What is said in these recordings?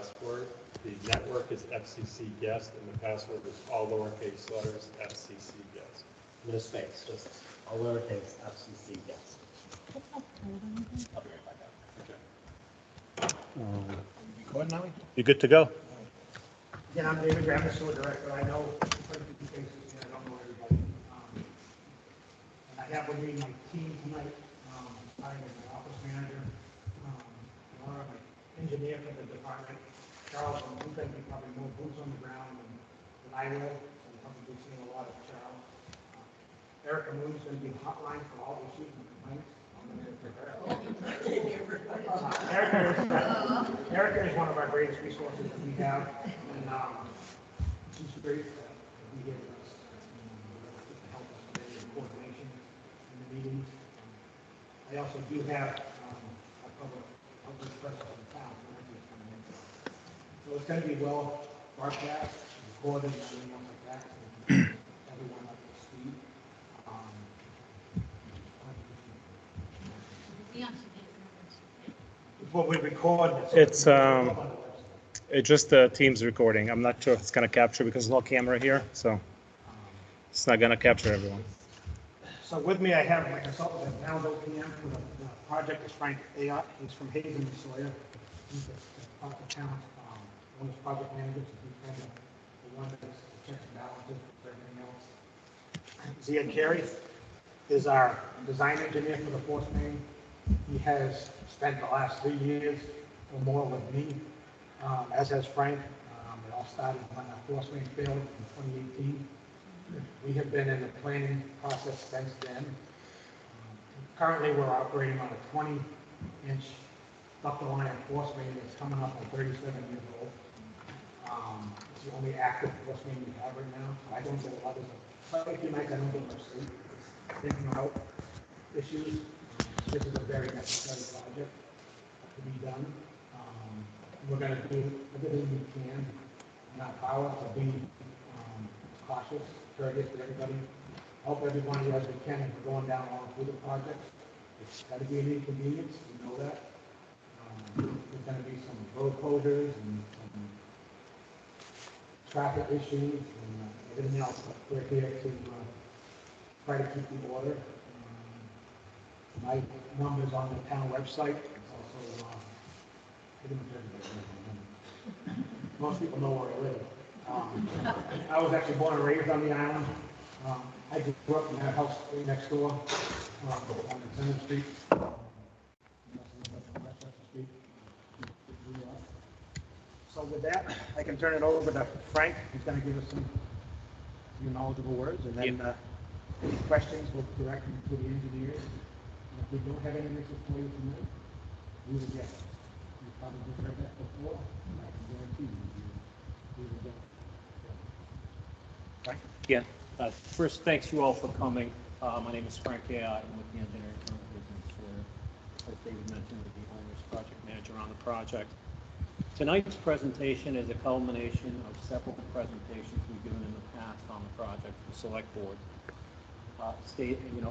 password. The network is FCC guest, and the password is all lowercase letters FCC guest. With a space, just all lowercase FCC guest. I'll be right back up. Okay. Recording now? You good to go? Again, I'm David Graham, the sewer director. I know quite a few faces here. I don't know everybody. And I have with me my team tonight. I am my office manager, Laura, my engineer for the department, Charles, and you think you probably more boots on the ground than I will. I'm probably seeing a lot of Charles. Erica Moon's going to be hotline for all issues and complaints. Erica is one of our greatest resources that we have, and she's great to be here with us to help us with the coordination in the meetings. I also do have a public person from the town who might be coming in. So it's going to be well broadcast, recorded, and everything else like that, so everyone up to speed. What we record. It's just the Teams recording. I'm not sure if it's going to capture because there's no camera here, so it's not going to capture everyone. So with me, I have my consultant at Downs OPM for the project is Frank Ayotte. He's from Hazen and Sawyer. He's the town, one of the project managers. He's kind of the one that checks and balances for everything else. Ziad Carey is our design engineer for the force main. He has spent the last 3 years or more with me, as has Frank. It all started when our force main failed in 2018. We have been in the planning process since then. Currently, we're operating on a 20-inch ductile iron force main that's coming up on 37 years old. It's the only active force main we have right now. I don't get a lot of quite a few nights I don't get much sleep. Thinking about issues. This is a very necessary project to be done. We're going to do everything we can in our power to be cautious, courteous to everybody, help everybody as we can if we're going down all through the project. It's got to be an inconvenience, we know that. There's going to be some road closures and some traffic issues and everything else. We're here to try to keep the order. My number's on the town website. It's also, pretty much everybody. Most people know where I live. I was actually born and raised on the island. I grew up in that house right next door on the Center Street. So with that, I can turn it over to Frank. He's going to give us some knowledgeable words, and then any questions we'll direct them to the engineers. If we don't have any answers for you tonight, we will get it. You probably just heard that before, and I can guarantee you, we will get it. Frank? Yeah. First, thanks you all for coming. My name is Frank Ayotte. I'm with the engineering firm Business Sawyer. As David mentioned, with the owner's project manager on the project. Tonight's presentation is a culmination of several presentations we've given in the past on the project for Select Board.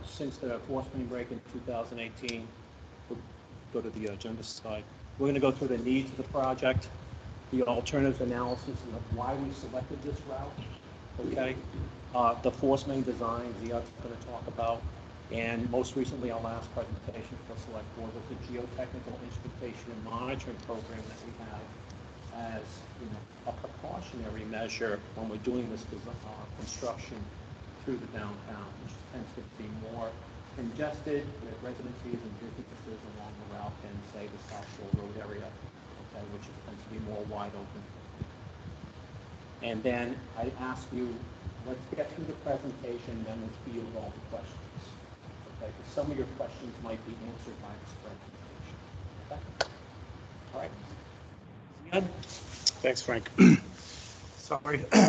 Since the force main break in 2018, we'll go to the agenda slide. We're going to go through the needs of the project, the alternatives analysis of why we selected this route, okay? The force main design, Ziad's going to talk about, and most recently, our last presentation for the Select Board was the geotechnical instrumentation and monitoring program that we have as a precautionary measure when we're doing this construction through the downtown, which tends to be more congested with residencies and businesses along the route than, say, the South Shore Road area, okay, which tends to be more wide open. And then I ask you, let's get through the presentation, then we'll field all the questions. Okay, because some of your questions might be answered by this presentation. Okay? All right. Ziad? Thanks, Frank.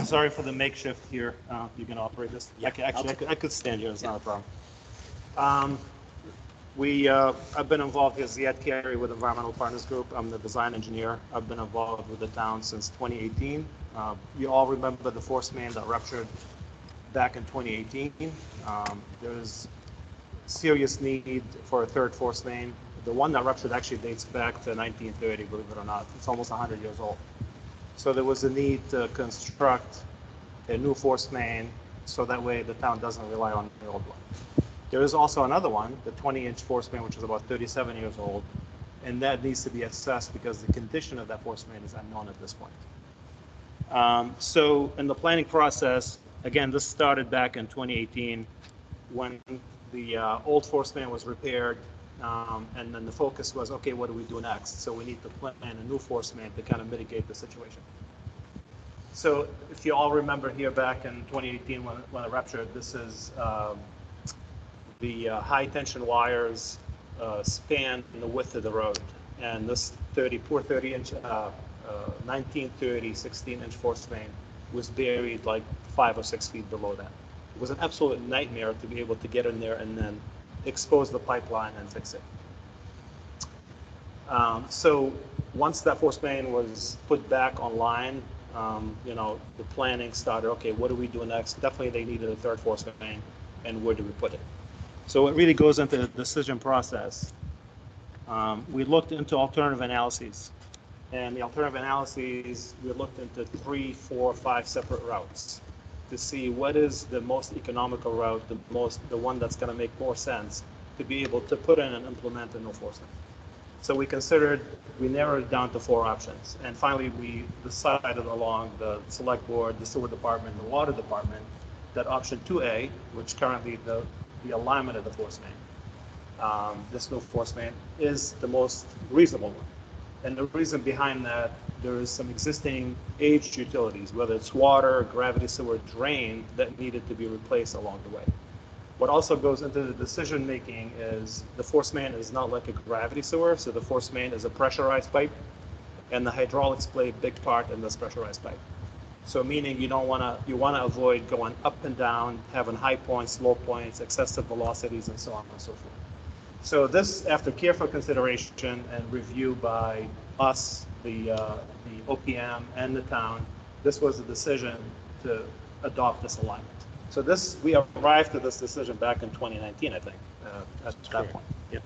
Sorry for the makeshift here. You can operate this. Yeah, I could stand here. It's not a problem. I've been involved with Ziad Carey with Environmental Partners Group. I'm the design engineer. I've been involved with the town since 2018. You all remember the force main that ruptured back in 2018. There was serious need for a third force main. The one that ruptured actually dates back to 1930, believe it or not. It's almost 100 years old. So there was a need to construct a new force main so that way the town doesn't rely on the old one. There is also another one, the 20-inch force main, which is about 37 years old, and that needs to be assessed because the condition of that force main is unknown at this point. So in the planning process, again, this started back in 2018 when the old force main was repaired, and then the focus was, okay, what do we do next? So we need to plan a new force main to kind of mitigate the situation. So if you all remember here back in 2018 when it ruptured, this is the high tension wires span the width of the road. And this 1930, 16-inch force main was buried like 5 or 6 feet below that. It was an absolute nightmare to be able to get in there and then expose the pipeline and fix it. So once that force main was put back online, the planning started, okay, what do we do next? Definitely they needed a third force main, and where do we put it? So it really goes into the decision process. We looked into alternative analyses, and the alternative analyses, we looked into 3, 4, 5 separate routes to see what is the most economical route, the one that's going to make more sense to be able to put in and implement a no force main. So we narrowed it down to 4 options. And finally, we decided along the select board, the sewer department, the water department, that option 2A, which currently the alignment of the force main, this new force main, is the most reasonable one. And the reason behind that, there is some existing aged utilities, whether it's water, gravity sewer, drain, that needed to be replaced along the way. What also goes into the decision making is the force main is not like a gravity sewer, so the force main is a pressurized pipe, and the hydraulics play a big part in this pressurized pipe. So meaning you want to avoid going up and down, having high points, low points, excessive velocities, and so on and so forth. So this, after careful consideration and review by us, the OPM and the town, this was a decision to adopt this alignment. So we arrived at this decision back in 2019, I think, at that point. Yeah.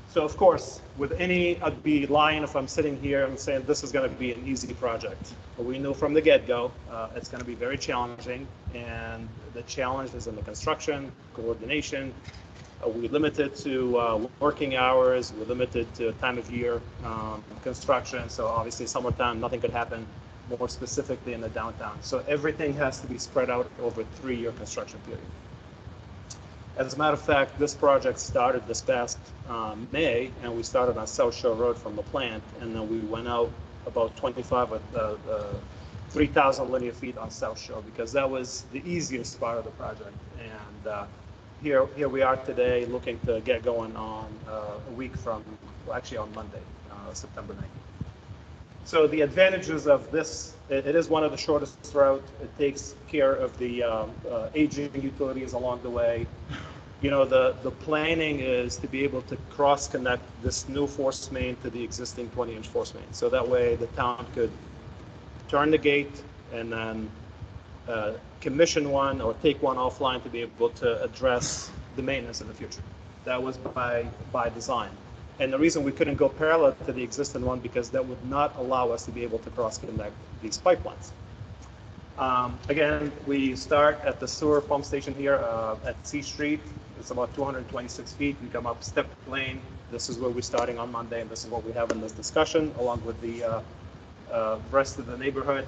So of course, I'd be lying if I'm sitting here and saying this is going to be an easy project. But we knew from the get-go it's going to be very challenging, and the challenge is in the construction, coordination. We limited to working hours. We're limited to time of year construction. So obviously, summertime, nothing could happen. More specifically in the downtown. So everything has to be spread out over a 3-year construction period. As a matter of fact, this project started this past May, and we started on South Shore Road from the plant, and then we went out about 3,000 linear feet on South Shore, because that was the easiest part of the project. And here we are today, looking to get going on a week from, well, actually on Monday, September 9th. So the advantages of this, it is one of the shortest routes. It takes care of the aging utilities along the way. The planning is to be able to cross-connect this new force main to the existing 20-inch force main. So that way the town could turn the gate and then commission one or take one offline to be able to address the maintenance in the future. That was by design. And the reason we couldn't go parallel to the existing one, because that would not allow us to be able to cross-connect these pipelines. Again, we start at the sewer pump station here at C Street. It's about 226 feet. We come up Step Lane. This is where we're starting on Monday, and this is what we have in this discussion, along with the rest of the neighborhood.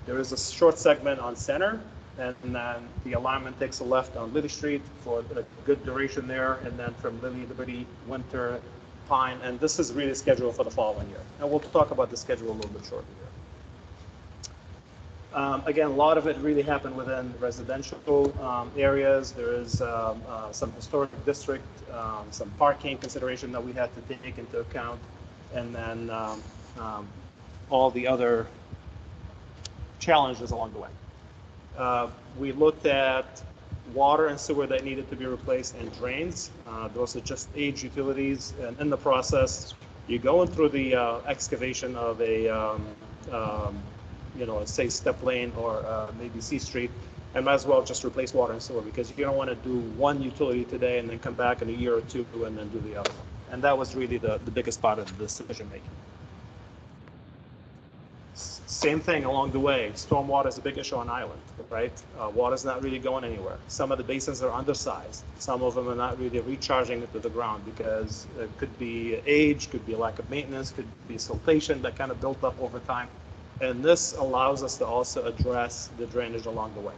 There is a short segment on Center, and then the alignment takes a left on Lily Street for a good duration there, and then from Lily, Liberty, Winter, Pine, and this is really scheduled for the following year. And we'll talk about the schedule a little bit shortly here. Again, a lot of it really happened within residential areas. There is some historic district, some parking consideration that we had to take into account, and then all the other challenges along the way. We looked at water and sewer that needed to be replaced, and drains. Those are just aged utilities, and in the process, you're going through the excavation of a say Step Lane or maybe C Street, and might as well just replace water and sewer, because you don't want to do one utility today and then come back in a year or two and then do the other one. And that was really the biggest part of the decision making. Same thing along the way. Stormwater is a big issue on island, right? Water's not really going anywhere. Some of the basins are undersized. Some of them are not really recharging into the ground because it could be age, could be a lack of maintenance, could be siltation that kind of built up over time. And this allows us to also address the drainage along the way.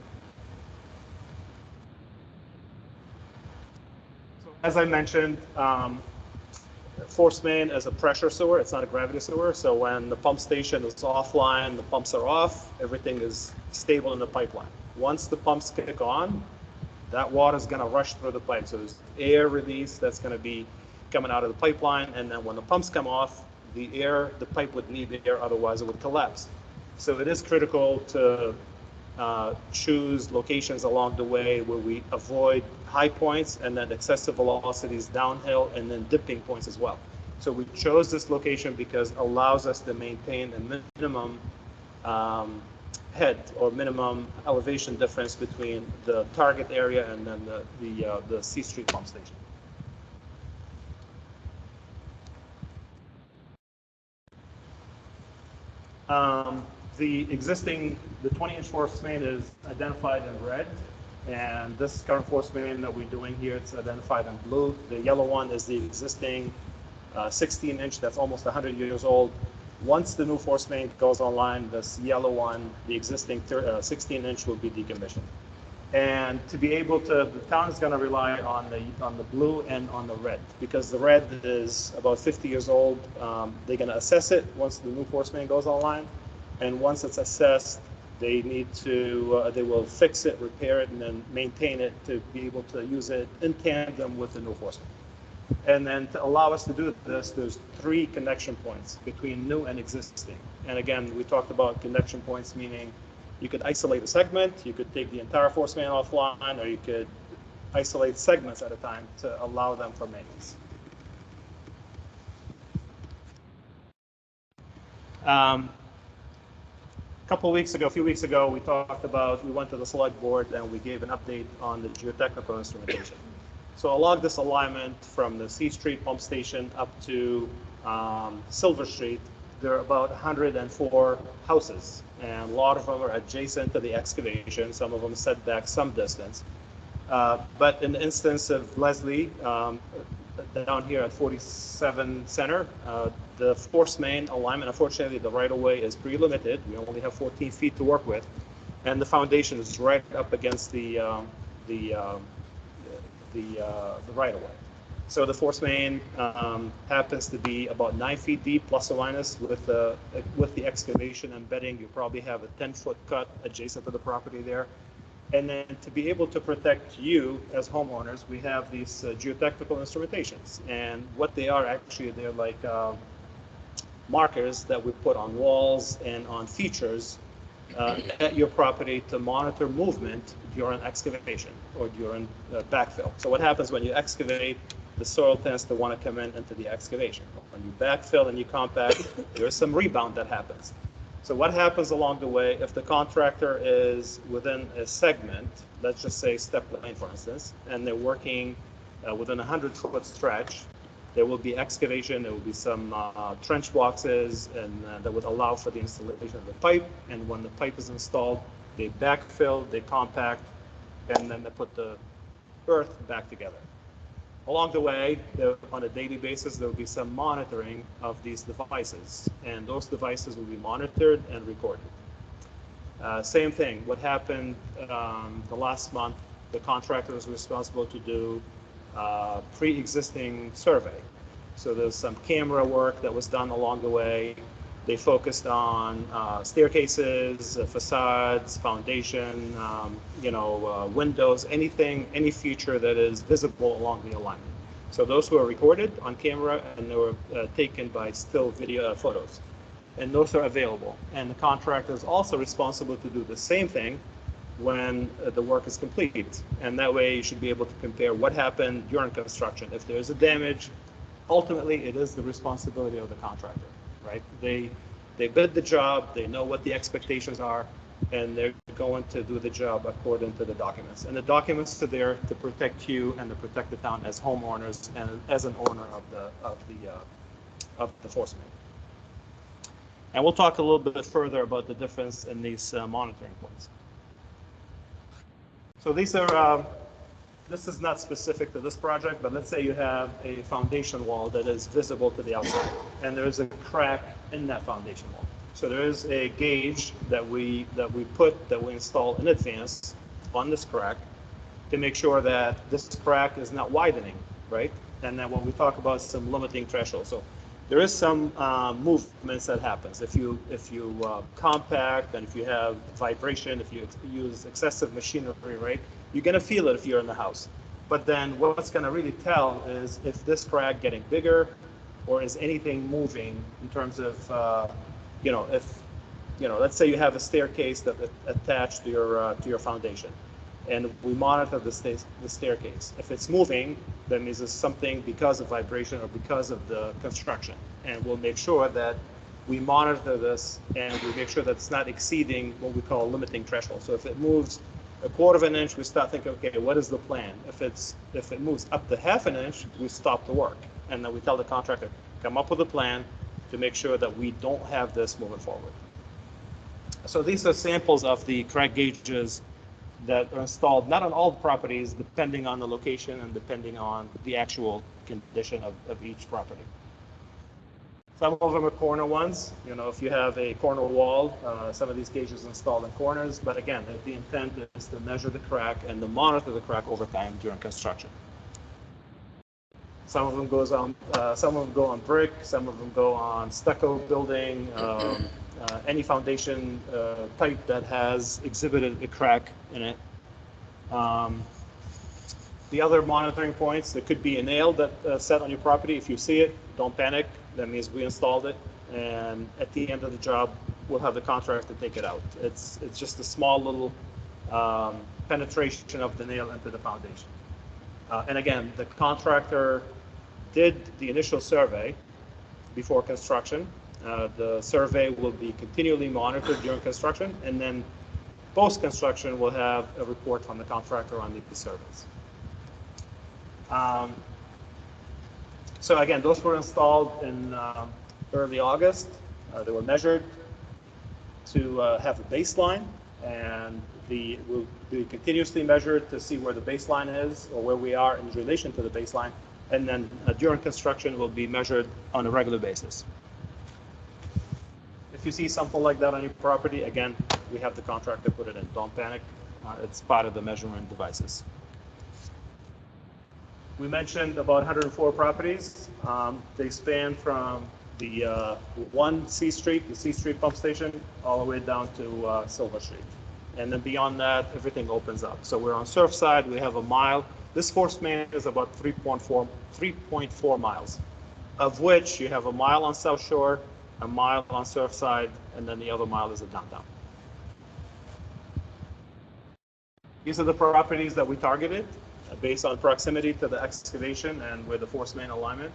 So as I mentioned, force main is a pressure sewer. It's not a gravity sewer. So when the pump station is offline, the pumps are off, everything is stable in the pipeline. Once the pumps kick on, that water is going to rush through the pipe. So there's air release that's going to be coming out of the pipeline. And then when the pumps come off, the pipe would need the air, otherwise it would collapse. So it is critical to choose locations along the way where we avoid high points and then excessive velocities downhill and then dipping points as well. So we chose this location because it allows us to maintain a minimum head or minimum elevation difference between the target area and then the C Street pump station. The 20-inch force main is identified in red, and this current force main that we're doing here, it's identified in blue. The yellow one is the existing 16-inch that's almost 100 years old. Once the new force main goes online, this yellow one, the existing 16-inch will be decommissioned. And to be able to, the town is going to rely on the blue and on the red, because the red is about 50 years old. They're going to assess it once the new force main goes online. And once it's assessed, they will fix it, repair it, and then maintain it to be able to use it in tandem with the new force main. And then to allow us to do this, there's 3 connection points between new and existing. And again, we talked about connection points, meaning you could isolate a segment, you could take the entire force main offline, or you could isolate segments at a time to allow them for maintenance. A few weeks ago, we went to the select board and we gave an update on the geotechnical instrumentation. So along this alignment from the C Street pump station up to Silver Street, there are about 104 houses, and a lot of them are adjacent to the excavation. Some of them set back some distance. But in the instance of Leslie, down here at 47 Center, the force main alignment, unfortunately, the right-of-way is pretty limited. We only have 14 feet to work with, and the foundation is right up against the right-of-way. So the force main happens to be about 9 feet deep, plus or minus. With the excavation and bedding, you probably have a 10-foot cut adjacent to the property there. And then to be able to protect you as homeowners, we have these geotechnical instrumentations. And what they are actually, they're like markers that we put on walls and on features at your property to monitor movement during excavation or during backfill. So what happens when you excavate, the soil tends to want to come into the excavation. When you backfill and you compact, there's some rebound that happens. So what happens along the way, if the contractor is within a segment, let's just say step lane, for instance, and they're working within a 100-foot stretch, there will be excavation, there will be some trench boxes, and that would allow for the installation of the pipe. And when the pipe is installed, they backfill, they compact, and then they put the earth back together. Along the way, on a daily basis, there will be some monitoring of these devices, and those devices will be monitored and recorded. Same thing, what happened the last month, the contractor was responsible to do pre-existing survey. So there's some camera work that was done along the way. They focused on staircases, facades, foundation, windows, any feature that is visible along the alignment. So those were recorded on camera, and they were taken by still video photos. And those are available. And the contractor is also responsible to do the same thing when the work is complete. And that way you should be able to compare what happened during construction. If there's a damage, ultimately it is the responsibility of the contractor. Right? They bid the job, they know what the expectations are, and they're going to do the job according to the documents. And the documents are there to protect you and to protect the town as homeowners and as an owner of the force main. And we'll talk a little bit further about the difference in these monitoring points. So these are, this is not specific to this project, but let's say you have a foundation wall that is visible to the outside, and there's a crack in that foundation wall. So there is a gauge that we install in advance on this crack to make sure that this crack is not widening, right? And then when we talk about some limiting threshold, so there is some movements that happens if you compact and if you have vibration, if you use excessive machinery, right? You're gonna feel it if you're in the house. But then what's gonna really tell is if this crack getting bigger, or is anything moving in terms of let's say you have a staircase that attached to your foundation, and we monitor the staircase. If it's moving, that means it's something because of vibration or because of the construction, and we'll make sure that we monitor this and we make sure that it's not exceeding what we call limiting threshold. So if it moves a quarter of an inch, we start thinking, okay, what is the plan? If it moves up to half an inch, we stop the work, and then we tell the contractor, come up with a plan to make sure that we don't have this moving forward. So these are samples of the crack gauges that are installed, not on all the properties, depending on the location and depending on the actual condition of each property. Some of them are corner ones. If you have a corner wall, some of these gauges are installed in corners, but again, the intent is to measure the crack and to monitor the crack over time during construction. Some of them go on brick, some of them go on stucco building, any foundation type that has exhibited a crack in it. The other monitoring points, there could be a nail that set on your property. If you see it, don't panic. That means we installed it, and at the end of the job, we'll have the contractor take it out. It's just a small little penetration of the nail into the foundation. And again, the contractor did the initial survey before construction. The survey will be continually monitored during construction, and then post-construction we'll have a report from the contractor on the surveys. So again, those were installed in early August. They were measured to have a baseline, and will be continuously measured to see where the baseline is or where we are in relation to the baseline. And then during construction will be measured on a regular basis. If you see something like that on your property, again, we have the contractor put it in. Don't panic. It's part of the measurement devices. We mentioned about 104 properties. They span from the 1 C Street, the C Street pump station, all the way down to Silver Street. And then beyond that, everything opens up. So we're on Surfside. We have a mile. This force main is about 3.4 miles, of which you have a mile on South Shore, a mile on Surfside, and then the other mile is at downtown. These are the properties that we targeted based on proximity to the excavation and where the force main alignment.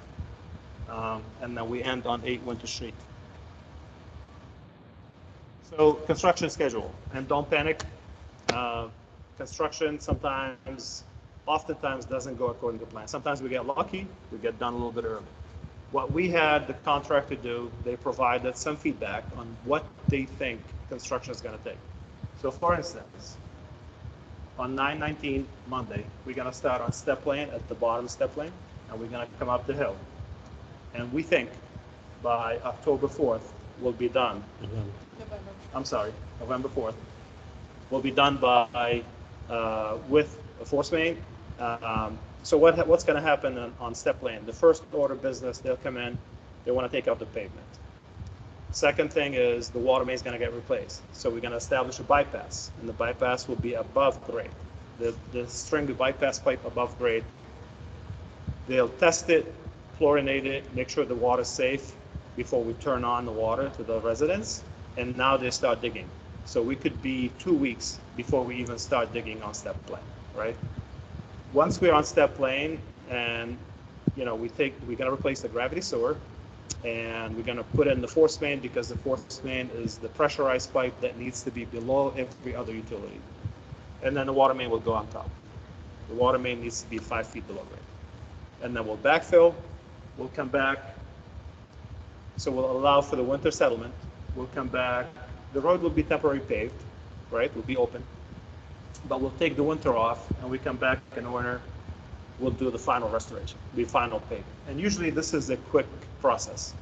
And then we end on 8 Winter Street. So construction schedule, and don't panic. Construction oftentimes doesn't go according to plan. Sometimes we get lucky, we get done a little bit early. What we had the contractor do, they provided some feedback on what they think construction is going to take. So for instance, on 9/19, Monday, we're going to start on step lane at the bottom step lane, and we're going to come up the hill. And we think by October 4th, we'll be done. November 4th. We'll be done by with a force main. So what's going to happen on step lane? The first order business, they'll come in, they want to take out the pavement. Second thing is the water main is going to get replaced. So we're going to establish a bypass, and the bypass will be above grade. The string the bypass pipe above grade. They'll test it, chlorinate it, make sure the water's safe before we turn on the water to the residents. And now they start digging. So we could be 2 weeks before we even start digging on step lane, right? Once we're on step lane, and we're going to replace the gravity sewer, And we're gonna put in the force main because the force main is the pressurized pipe that needs to be below every other utility. And then the water main will go on top. The water main needs to be 5 feet below grade. And then we'll backfill, we'll come back. So we'll allow for the winter settlement. We'll come back. The road will be temporarily paved, right? Will be open. But we'll take the winter off and we come back in winter. We'll do the final restoration, the final paving. And usually this is a quick process.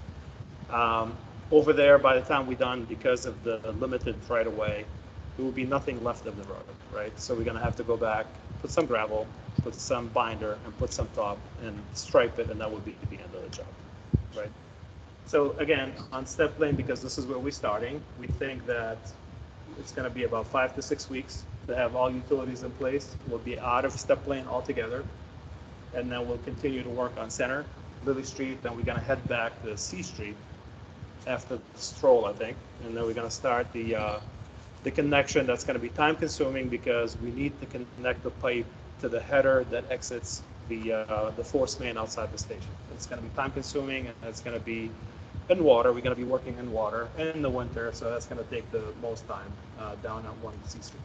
Over there, by the time we're done, because of the limited right of way, there will be nothing left of the road, right? So we're gonna have to go back, put some gravel, put some binder, and put some top, and stripe it, and that will be the end of the job, right? So again, on step lane, because this is where we're starting, we think that it's gonna be about 5 to 6 weeks to have all utilities in place. We'll be out of step lane altogether, and then we'll continue to work on Center, Lily Street, then we're gonna head back to C Street after Stroll, I think, and then we're gonna start the connection. That's gonna be time consuming because we need to connect the pipe to the header that exits the force main outside the station. It's gonna be time consuming and it's gonna be in water. We're gonna be working in water in the winter, so that's gonna take the most time down at 1 C Street.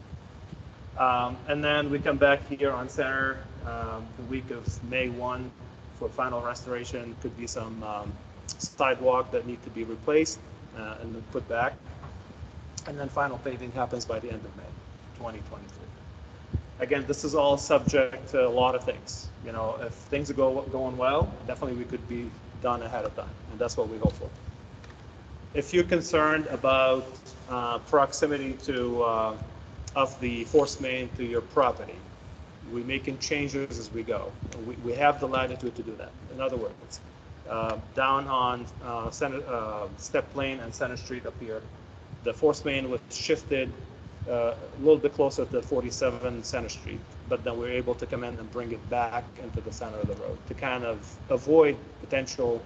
And then we come back here on Center the week of May 1 for final restoration. Could be some sidewalk that need to be replaced and then put back. And then final paving happens by the end of May 2023. Again, this is all subject to a lot of things. You know, if things are going well, definitely we could be done ahead of time, and that's what we hope for. If you're concerned about proximity to of the force main to your property, we're making changes as we go. We have the latitude to do that. In other words, down on Step Lane and Center Street up here, the force main was shifted a little bit closer to 47 Center Street, but then we're able to come in and bring it back into the center of the road to kind of avoid potential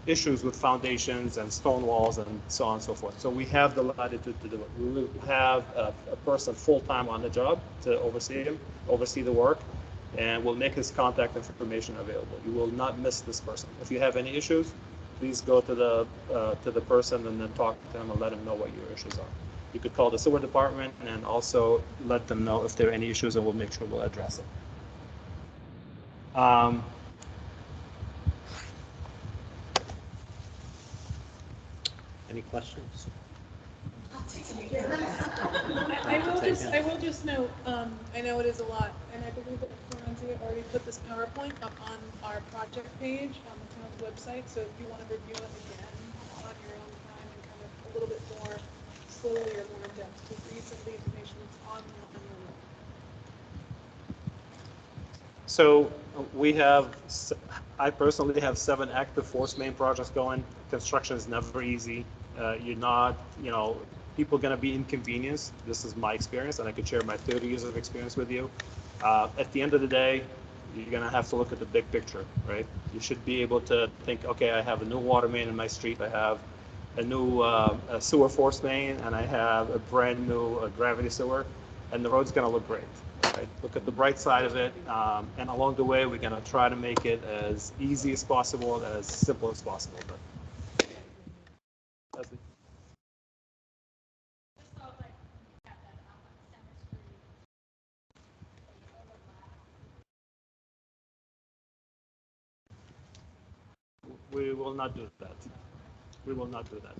issues with foundations and stone walls and so on and so forth. So we have the latitude to do it. We will have a person full-time on the job to oversee the work, and we'll make his contact information available. You will not miss this person. If you have any issues, please go to the person and then talk to them and let them know what your issues are. You could call the sewer department and also let them know if there are any issues, and we'll make sure we'll address it. Any questions? I will just note, I know it is a lot, and I believe that Florencia already put this PowerPoint up on our project page on the town's website, so if you want to review it again on your own time and kind of a little bit more slowly or more in depth, just read some of the information that's on your So we have, I personally have 7 active force main projects going. Construction is never easy. You're not, you know, people are going to be inconvenienced. This is my experience, and I could share my 30 years of experience with you. At the end of the day, you're going to have to look at the big picture, right? You should be able to think, okay, I have a new water main in my street. I have a new sewer force main, and I have a brand new gravity sewer, and the road's going to look great. Right? Look at the bright side of it, and along the way, we're going to try to make it as easy as possible, as simple as possible. But that's it. We will not do that. We will not do that.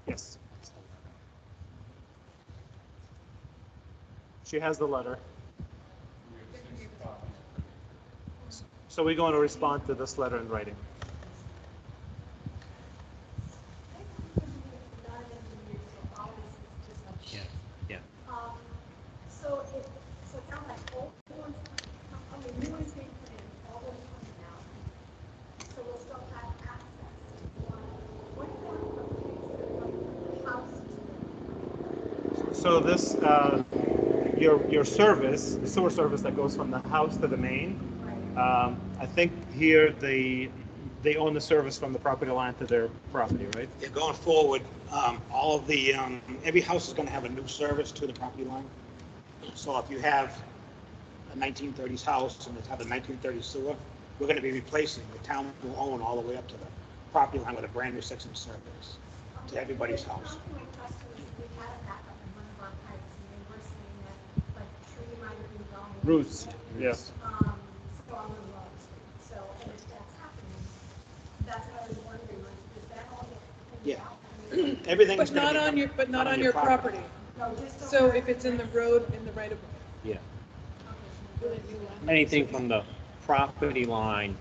Yes. She has the letter. So we're going to respond to this letter in writing. Yeah, yeah. So it sounds like old ones, I mean, new ones being put in, all ones coming out. So we'll still have access to one. What about the house? So this, your service, the sewer service that goes from the house to the main. I think here they own the service from the property line to their property, right? Yeah, going forward, all of the, every house is gonna have a new service to the property line. So if you have a 1930s house and it's have a 1930s sewer, we're gonna be replacing, the town will own all the way up to the property line with a brand new system service to everybody's house. My question is, we had a backup in one of our pipes, and they were saying that, like, a tree might have been going. Roots, yes. So on the road, so, and if that's happening, that's what I was wondering, like, does that all get cleaned Yeah. out? I mean, Everything's But gonna not be on your, but not on your property. no, just. So if it's in the road, in the right of way. Yeah. Really new line. Anything from the property line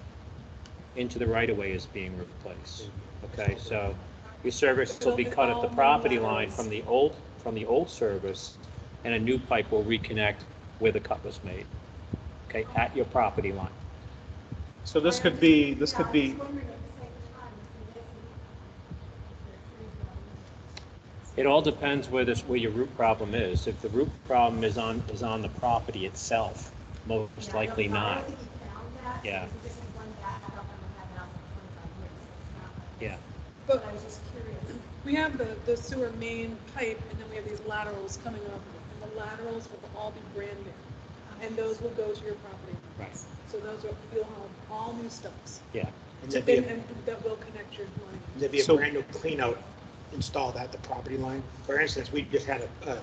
into the right of way is being replaced. Okay, so your service will be cut at the property line from the old service, and a new pipe will reconnect where the cut was made. Okay, at your property line. So this could be, Yeah, I was wondering at the same time, if it is, It all depends where your root problem is. If the root problem is on the property itself, most yeah, likely I not. don't think he found that. Yeah. So this is one backup, and had it out for 25 years, so it's not like. Yeah. But I was just curious. we have the sewer main pipe, and then we have these laterals coming off of it. And the laterals will all be brand new, and those will go to your property. Right. So those will, you'll have all new stubs, Yeah. And and, and that will connect your line. there'd be a So- brand new clean out installed at the property line. For instance, we just had a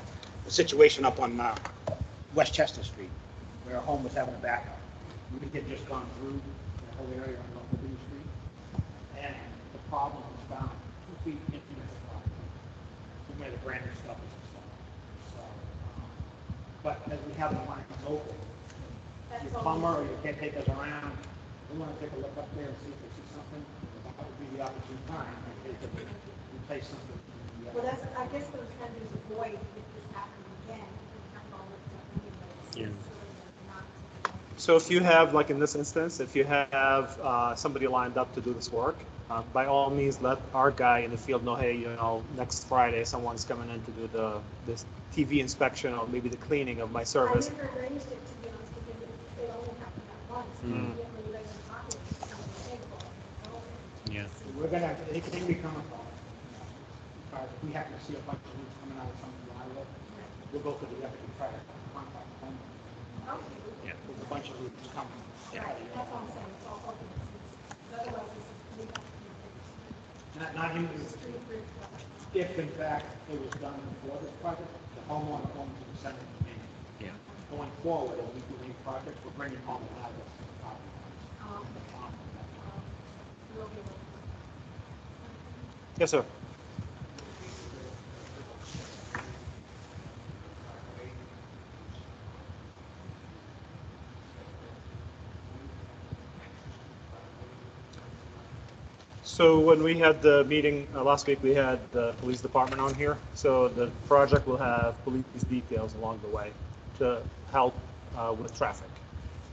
situation up on Westchester Street where a home was having a backup. We had just gone through the whole area on Local Street, and the problem was found 2 feet into the property. Where the brand new stuff is installed. So, but as we have the line local, your plumber or your caretakers around, we want to take a look up there and see if they see something. That would be the opportune time, if they could replace something. Well, that's, I guess what I'm trying to do is avoid if this happening again, we have all looked at anyways. Yeah. So if you have, like in this instance, if you have somebody lined up to do this work, by all means, let our guy in the field know, hey, you know, next Friday, someone's coming in to do this TV inspection or maybe the cleaning of my service. I never arranged it, to be honest, because it only happened at once. Mm. Yet when you guys were talking, it was kind of big, well, Yeah. We're gonna, they can become a problem. If we happen to see a bunch of roots coming out of something out of it, we'll go for the epic and try to contact them. okay, Yeah. There's a bunch of roots coming. right, that's all I'm saying, it's all open. Otherwise, it's, we have to be Not even street roof. if in fact it was done before this project, the homeowner owns the center of the main. Yeah. Going forward, as we do any projects, we're bringing all the laterals to the property. We'll be able to. Yes, sir. So when we had the meeting last week, we had the police department on here. So the project will have police details along the way to help with traffic.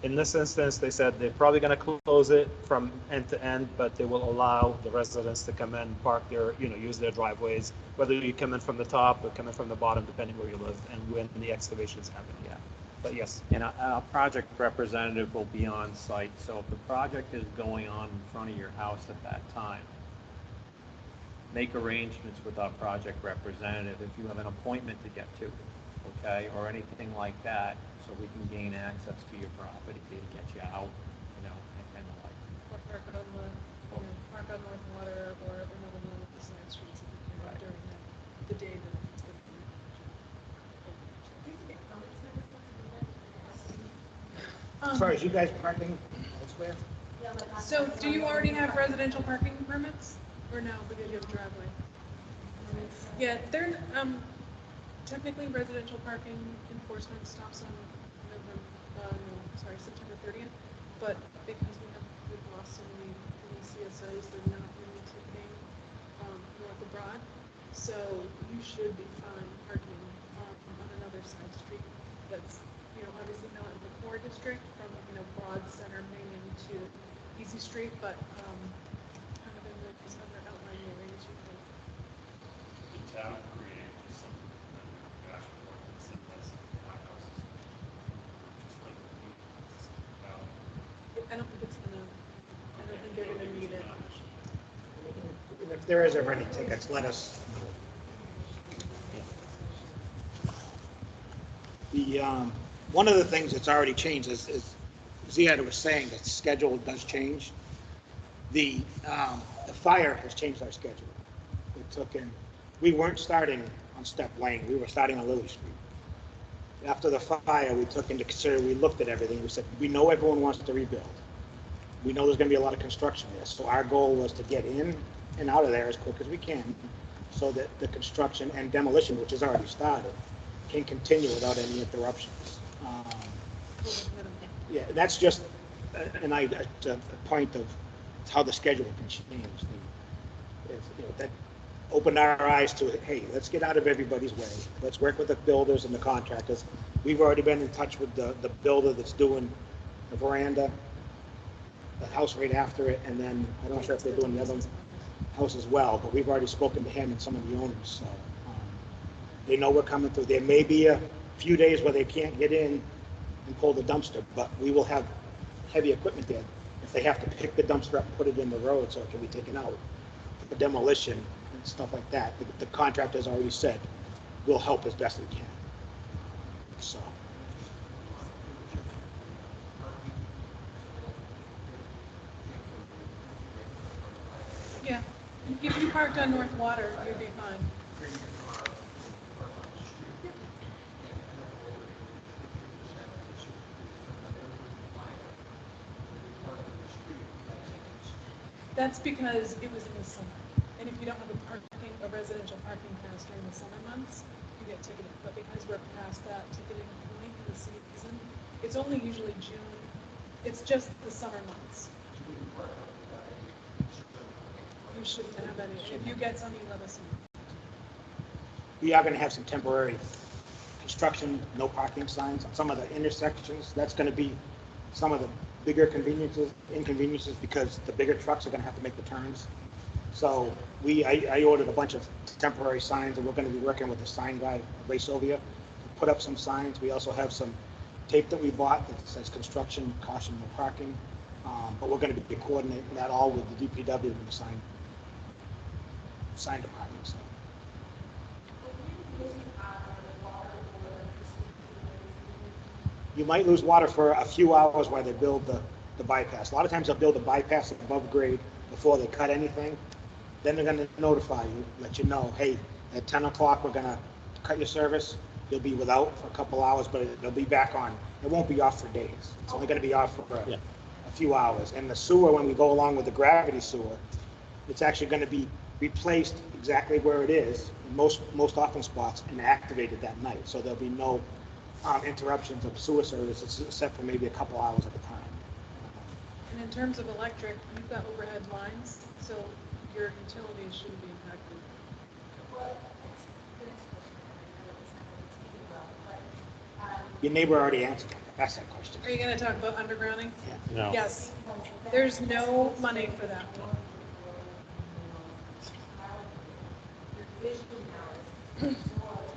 In this instance, they said they're probably going to close it from end to end, but they will allow the residents to come in, park their, use their driveways, whether you come in from the top or come in from the bottom, depending where you live and when the excavation is happening. Yeah. But yes. And our project representative will be on site, so if the project is going on in front of your house at that time, make arrangements with our project representative if you have an appointment to get to, okay, or anything like that, so we can gain access to your property to get you out, and the like. Or park on park on North Water or another one of the side streets if you can during the day that it's going to be. As far as you guys parking elsewhere, So do you already have residential parking permits or no, because you have a driveway? Yeah, they're, technically residential parking enforcement stops on September 30th, but because we've lost so many CSOs, they're not really taking, North Abroad. So you should be fine parking, on another side street that's, obviously not in the core district from, Broad Center main into Easy Street, but, kind of in those other outlying areas you can. The town created some dashboard that simplifies my houses. Just like the new. I don't think it's gonna, I don't think they're gonna need it. if there is ever any tickets, let us know. One of the things that's already changed is Ziad was saying that schedule does change. The fire has changed our schedule. We weren't starting on Step Lane, we were starting on Lily Street. After the fire, we took into consideration, we looked at everything, we said, we know everyone wants to rebuild. We know there's gonna be a lot of construction there, so our goal was to get in and out of there as quick as we can, so that the construction and demolition, which has already started, can continue without any interruptions. Yeah, that's just a point of how the schedule can change. That opened our eyes to, hey, let's get out of everybody's way. Let's work with the builders and the contractors. We've already been in touch with the builder that's doing the veranda, the house right after it, and then I'm not sure if they're doing the other house as well, but we've already spoken to him and some of the owners, so they know we're coming through. There may be a few days where they can't get in and pull the dumpster, but we will have heavy equipment there. If they have to pick the dumpster up, put it in the road so it can be taken out, the demolition and stuff like that, the contractor's already said we'll help as best we can. So. Yeah, if you parked on North Water, you'd be fine. That's because it was in the summer. And if you don't have a residential parking pass during the summer months, you get ticketed. But because we're past that ticketing point of the season, it's only usually June. It's just the summer months. You shouldn't have any. If you get some, you let us know. We are going to have some temporary construction, no parking signs on some of the intersections. That's going to be some of the bigger inconveniences because the bigger trucks are going to have to make the turns. So I ordered a bunch of temporary signs, and we're going to be working with the sign guy, Ray Sylvia, to put up some signs. We also have some tape that we bought that says construction, caution, no parking. But we're going to be coordinating that all with the DPW and the sign department. So. You might lose water for a few hours while they build the bypass. A lot of times they'll build a bypass above grade before they cut anything. Then they're going to notify you, let you know, hey, at 10 o'clock, we're going to cut your service. You'll be without for a couple hours, but they'll be back on. It won't be off for days. It's only going to be off for a few hours. And the sewer, when we go along with the gravity sewer, it's actually going to be replaced exactly where it is in most often spots and activated that night. So there'll be no interruptions of sewer services except for maybe a couple hours at a time. And in terms of electric, you've got overhead lines, so your utilities shouldn't be impacted. Your neighbor already answered that question. Are you going to talk about undergrounding? Yeah. No. Yes. There's no money for that.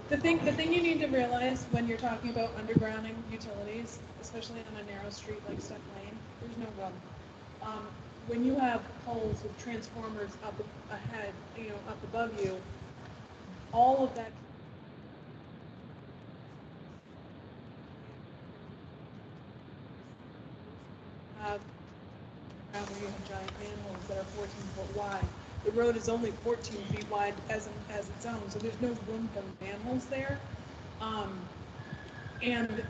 The thing you need to realize when you're talking about undergrounding utilities, especially on a narrow street like Step Lane, there's no room. When you have poles with transformers up ahead, up above you, all of that where you have giant manholes that are 14 foot wide. The road is only 14 feet wide as its own, so there's no room for manholes there. And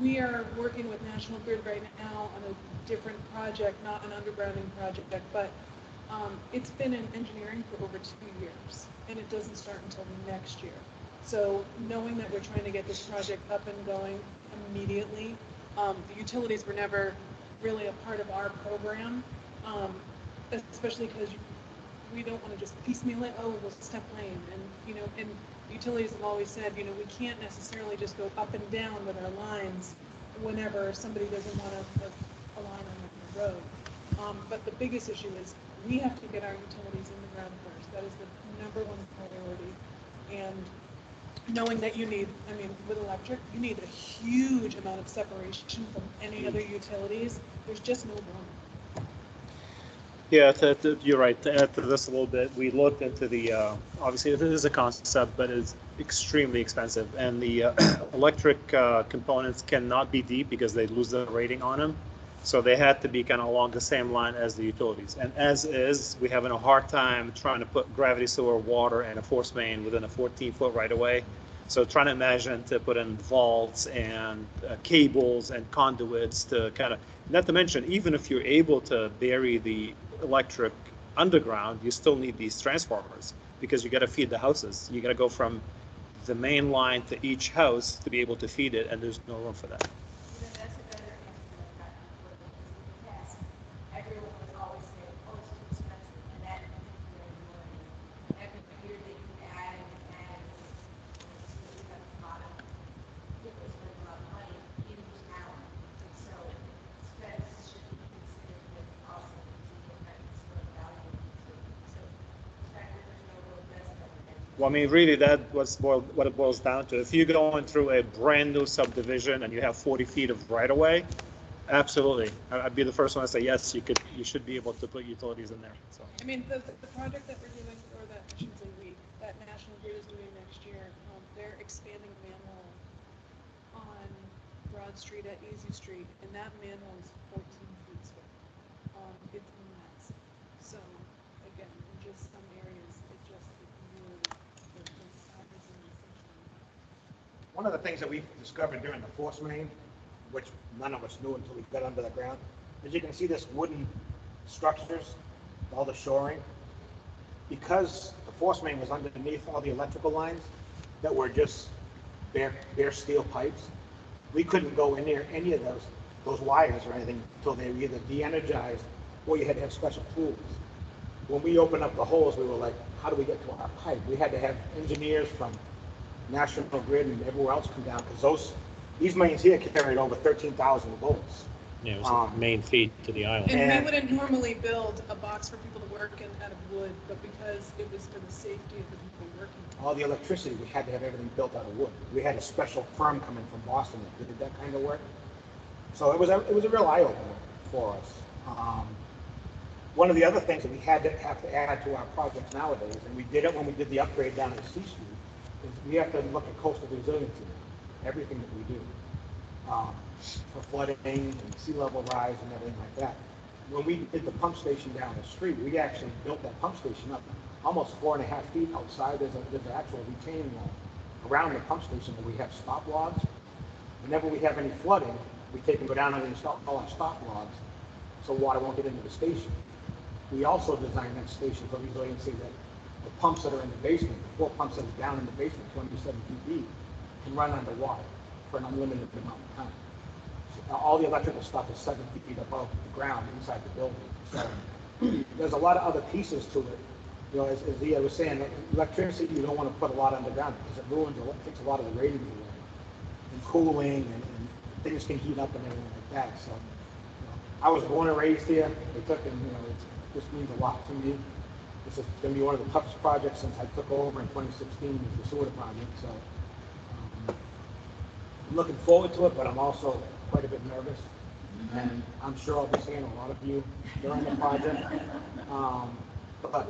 we are working with National Grid right now on a different project, not an undergrounding project, but it's been in engineering for over 2 years, and it doesn't start until next year. So knowing that we're trying to get this project up and going immediately, the utilities were never really a part of our program, especially because we don't want to just piecemeal it. Oh, we'll Step Lane, and utilities have always said, we can't necessarily just go up and down with our lines whenever somebody doesn't want to put a line on the road. But the biggest issue is we have to get our utilities in the ground first. That is the number one priority. And knowing that with electric, you need a huge amount of separation from any other utilities. There's just no room. Yeah, you're right. To add to this a little bit, we looked into the, obviously, this is a concept, but it's extremely expensive. And the electric components cannot be deep because they lose the rating on them. So they had to be kind of along the same line as the utilities. And as is, we're having a hard time trying to put gravity sewer water and a force main within a 14-foot right of way. So trying to imagine to put in vaults and cables and conduits to kind of, not to mention, even if you're able to bury the electric underground, you still need these transformers because you got to feed the houses. You got to go from the main line to each house to be able to feed it, and there's no room for that. You know, that's a better answer than that. Because in the past, everyone was always saying, oh, it's too expensive, and that is very annoying. Every year they keep adding and adding. And we have a lot of people spend a lot of money in town. And so expense should be considered with also the effect of value. So the fact that there's no real investment. Well, I mean, really, what it boils down to. If you're going through a brand new subdivision and you have 40 feet of right of way, absolutely, I'd be the first one to say yes. You should be able to put utilities in there. So. I mean, the project that we're doing, or that I shouldn't say we, that National Grid is doing next year, they're expanding manhole on Broad Street at Easy Street, and that manhole is 14 feet square. It's nuts. So again, in just some areas, it really, the size and essentially. One of the things that we discovered during the force main, which none of us knew until we got under the ground, is you can see this wooden structures, all the shoring. Because the force main was underneath all the electrical lines that were just bare steel pipes, we couldn't go in near any of those wires or anything until they were either de-energized or you had to have special tools. When we opened up the holes, we were like, how do we get to our pipe? We had to have engineers from National Grid and everywhere else come down because these mains here carried over 13,000 volts. Yeah, it was the main feed to the island. And we wouldn't normally build a box for people to work in out of wood, but because it was for the safety of the people working. All the electricity, we had to have everything built out of wood. We had a special firm coming from Boston that did that kind of work. So it was a real eye-opener for us. One of the other things that we have to add to our projects nowadays, and we did it when we did the upgrade down at C Street, is we have to look at coastal resiliency, everything that we do. For flooding and sea level rise and everything like that. When we did the pump station down the street, we actually built that pump station up almost 4.5 feet outside. There's an actual retaining wall around the pump station where we have stop logs. Whenever we have any flooding, we take and go down and install all our stop logs so water won't get into the station. We also designed that station for resiliency that the pumps that are in the basement, the 4 pumps that are down in the basement, 27 feet deep, can run underwater for an unlimited amount of time. So all the electrical stuff is 7 feet above the ground inside the building. So there's a lot of other pieces to it. You know, as Zia was saying, electricity, you don't want to put a lot underground because it ruins, it takes a lot of the ratings away. And cooling and things can heat up and everything like that. So, you know, I was born and raised here. It took, and you know, it just means a lot to me. This is going to be one of the toughest projects since I took over in 2016 as the sewer project. So I'm looking forward to it, but I'm also quite a bit nervous. And I'm sure I'll be seeing a lot of you during the project. But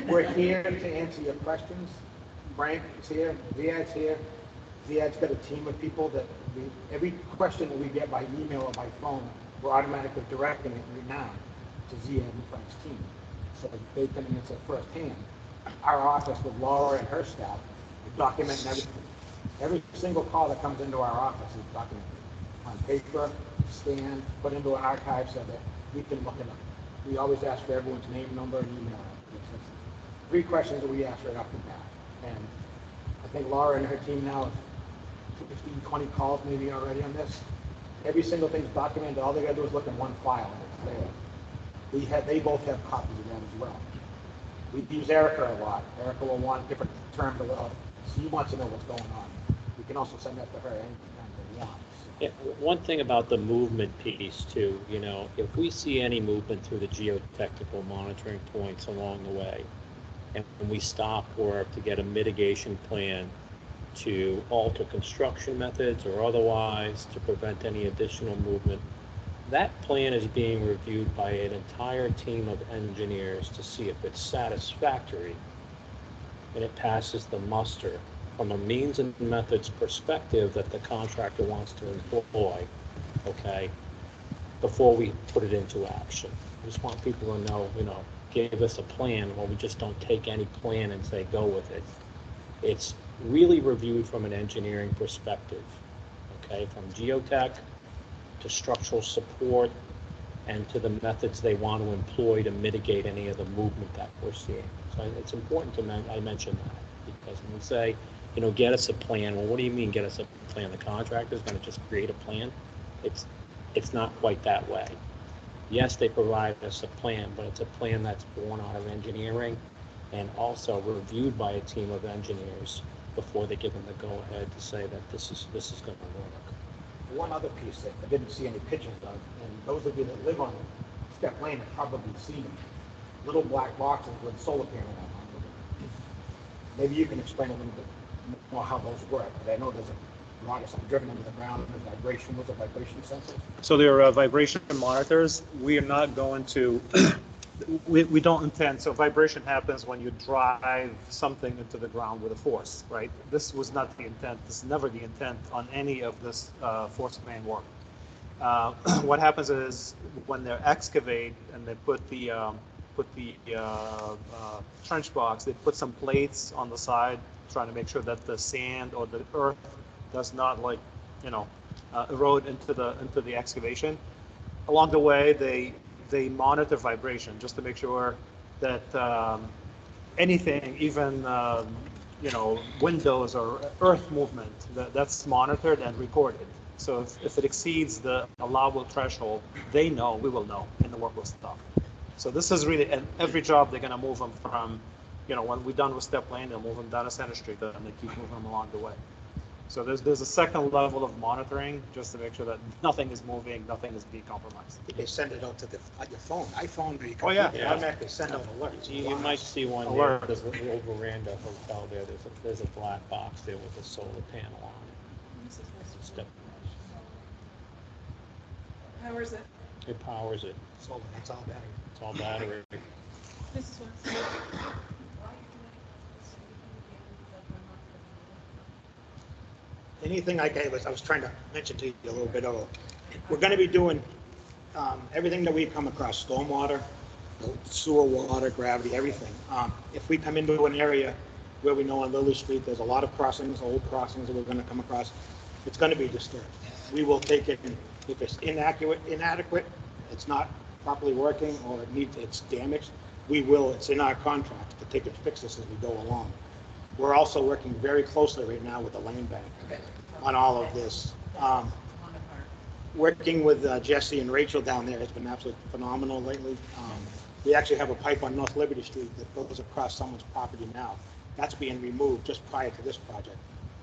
we're here to answer your questions. Frank is here, Ziad's here. Ziad's got a team of people that every question that we get by email or by phone, we're automatically directing it right now to Ziad and Frank's team, so that they can answer firsthand. Our office with Laura and her staff is documenting everything. Every single call that comes into our office is documented on paper, scanned, put into an archive so that we can look it up. We always ask for everyone's name, number, and email. That's 3 questions that we ask right off the bat. And I think Laura and her team now have 15, 20 calls maybe already on this. Every single thing's documented. All they got to do is look in one file and it's there. They both have copies of that as well. We use Erica a lot. Erica will want different terms of she wants to know what's going on. We can also send that to her anytime they want. Yeah, one thing about the movement piece too, you know, if we see any movement through the geotechnical monitoring points along the way, and we stop work to get a mitigation plan to alter construction methods or otherwise to prevent any additional movement, That plan is being reviewed by an entire team of engineers to see if it's satisfactory and it passes the muster from a means and methods perspective that the contractor wants to employ, okay, before we put it into action. I just want people to know, give us a plan. Well, we just don't take any plan and say, go with it. It's really reviewed from an engineering perspective, okay, from geotech to structural support and to the methods they want to employ to mitigate any of the movement that we're seeing. So it's important I mention that, because when we say, get us a plan, well, what do you mean get us a plan? The contractor's going to just create a plan? It's not quite that way. Yes, they provide us a plan, but it's a plan that's born out of engineering and also reviewed by a team of engineers before they give them the go-ahead to say that this is going to work. One other piece that I didn't see any pictures of, and those of you that live on Step Lane have probably seen little black boxes with solar panels on them. Maybe you can explain a little bit more how those work, but I know there's a lot of stuff driven into the ground, and there's vibration with a vibration sensor. So there are vibration monitors. We are not going to, we don't intend, so vibration happens when you drive something into the ground with a force, right? This was not the intent. This is never the intent on any of this force main work. What happens is when they excavate and they put the trench box, they put some plates on the side, trying to make sure that the sand or the earth does not erode into the excavation. Along the way, they monitor vibration just to make sure that anything, even windows or earth movement, that's monitored and recorded. So if it exceeds the allowable threshold, they know, we will know, and the work will stop. So this is really, and every job they're going to move them from, when we're done with Step Lane, they'll move them down to Center Street, and they keep moving them along the way. So there's a second level of monitoring just to make sure that nothing is moving, nothing is being compromised. They send it out to your phone, iPhone, or you Oh, yeah. they automatically send out alerts. You might see one there, there's the old Veranda Hotel there, there's a black box there with a solar panel on it. This is nice. Step, How is it? it powers it, Solar, that's all battery. it's all battery. This is one. Anything like I was trying to mention to you a little bit ago, we're going to be doing everything that we come across, stormwater, sewer water, gravity, everything. If we come into an area where we know on Lily Street, there's a lot of crossings, old crossings that we're going to come across, it's going to be disturbed. We will take it, and if it's inadequate, it's not properly working, or it's damaged, it's in our contract to take and fix this as we go along. We're also working very closely right now with the land bank on all of this. Working with Jesse and Rachel down there has been absolutely phenomenal lately. We actually have a pipe on North Liberty Street that goes across someone's property now. That's being removed just prior to this project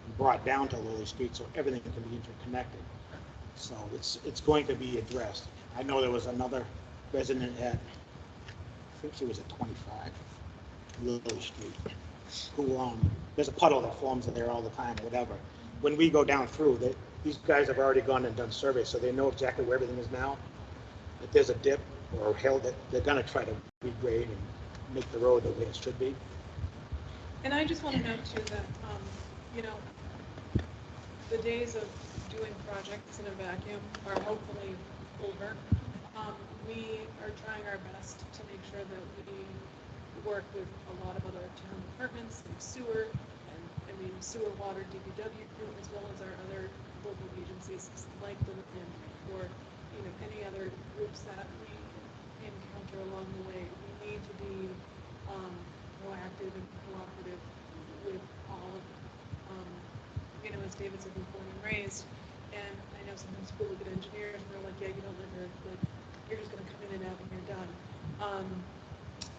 and brought down to Lily Street so everything can be interconnected. So it's going to be addressed. I know there was another resident at, I think she was at 25 Lily Street, who there's a puddle that forms in there all the time, whatever. When we go down through, these guys have already gone and done surveys, so they know exactly where everything is now. If there's a dip or a hill, that they're going to try to regrade and make the road the way it should be. And I just want to note too that, the days of doing projects in a vacuum are hopefully over. We are trying our best to make sure that we work with a lot of other town departments like sewer, sewer, water, DPW group, as well as our other local agencies like the or any other groups that we encounter along the way. We need to be proactive and cooperative with all of them. As David said, we're born and raised, and I know sometimes people look at engineers and they're like, yeah, you don't live here, but you're just going to come in and out and you're done.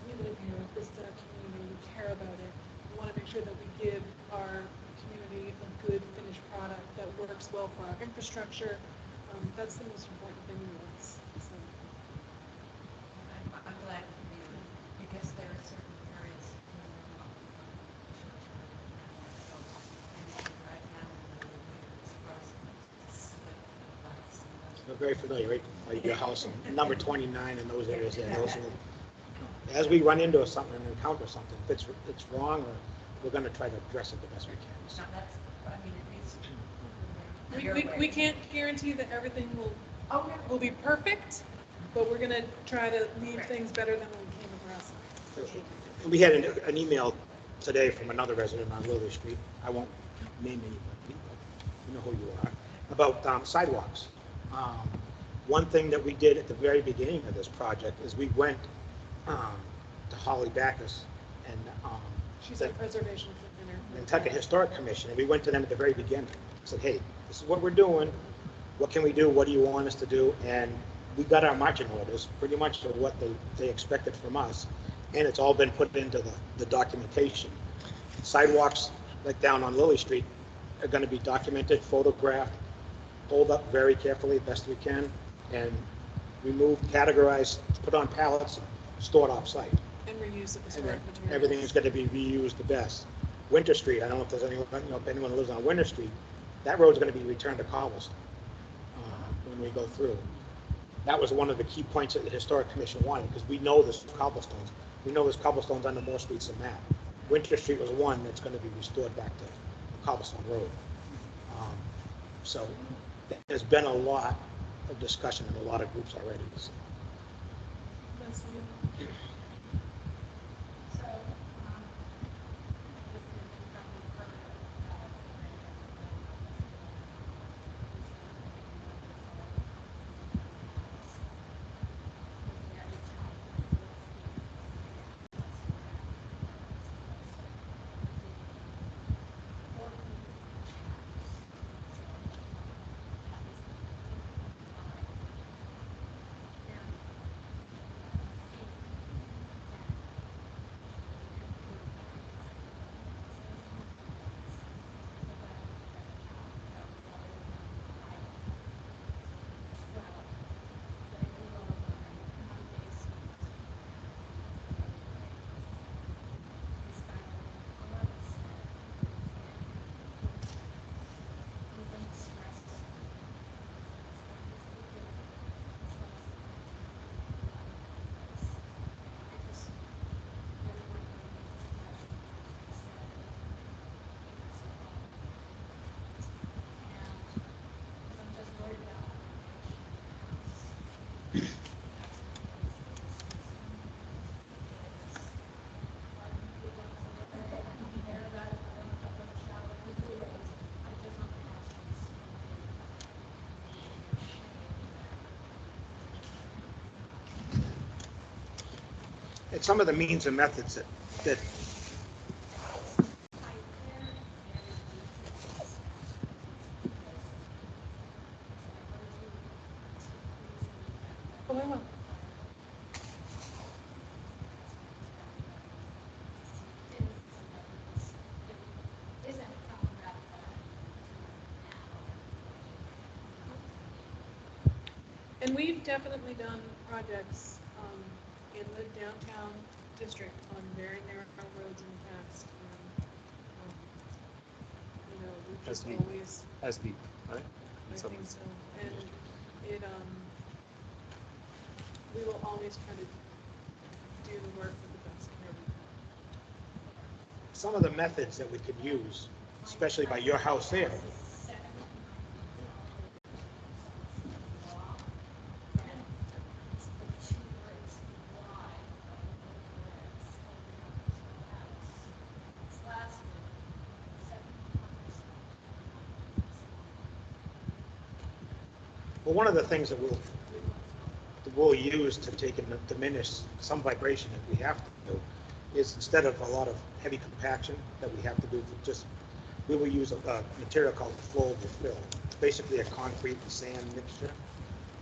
We live here, this is our community, we care about it. We want to make sure that we give our community a good finished product that works well for our infrastructure. That's the most important thing to us. So. I'm glad you do, because there are certain areas right now very familiar, right? Like your house, number 29 in those areas there. As we run into something and encounter something, if it's wrong, or we're going to try to address it the best we can. So, No, that's, I mean, it is. We can't guarantee that everything Oh, no. will be perfect, but we're gonna try to leave things better than when we came across them. we had an email today from another resident on Lily Street. I won't name anybody, but you know who you are, about sidewalks. One thing that we did at the very beginning of this project is we went to Holly Backus and She's a preservation for dinner. Nantucket Historic Commission, and we went to them at the very beginning. Said, hey, this is what we're doing. What can we do? What do you want us to do? And we got our marching orders, pretty much to what they expected from us. And it's all been put into the documentation. Sidewalks, like down on Lily Street, are going to be documented, photographed, pulled up very carefully, best we can, and removed, categorized, put on pallets, and stored off-site. And reuse of And historic materials. everything is going to be reused the best. Winter Street, I don't know if there's anyone, if anyone lives on Winter Street, that road's going to be returned to cobblestone when we go through. That was one of the key points that the Historic Commission wanted, because we know there's cobblestones. We know there's cobblestones under more streets than that. Winter Street was one that's going to be restored back to cobblestone road. So there's been a lot of discussion in a lot of groups already. So. That's good. So, And some of the means and methods that Oh, I will. And we've definitely done projects in the downtown district on very narrow roads in the past. And, you know, we just SB. always, SB, right? I think so. And it, we will always try to do the work with the best care we can. some of the methods that we could use, especially by your house there. Well, one of the things that we'll use to take and diminish some vibration if we have to do is, instead of a lot of heavy compaction that we have to do, we will use a material called flowable fill. It's basically a concrete and sand mixture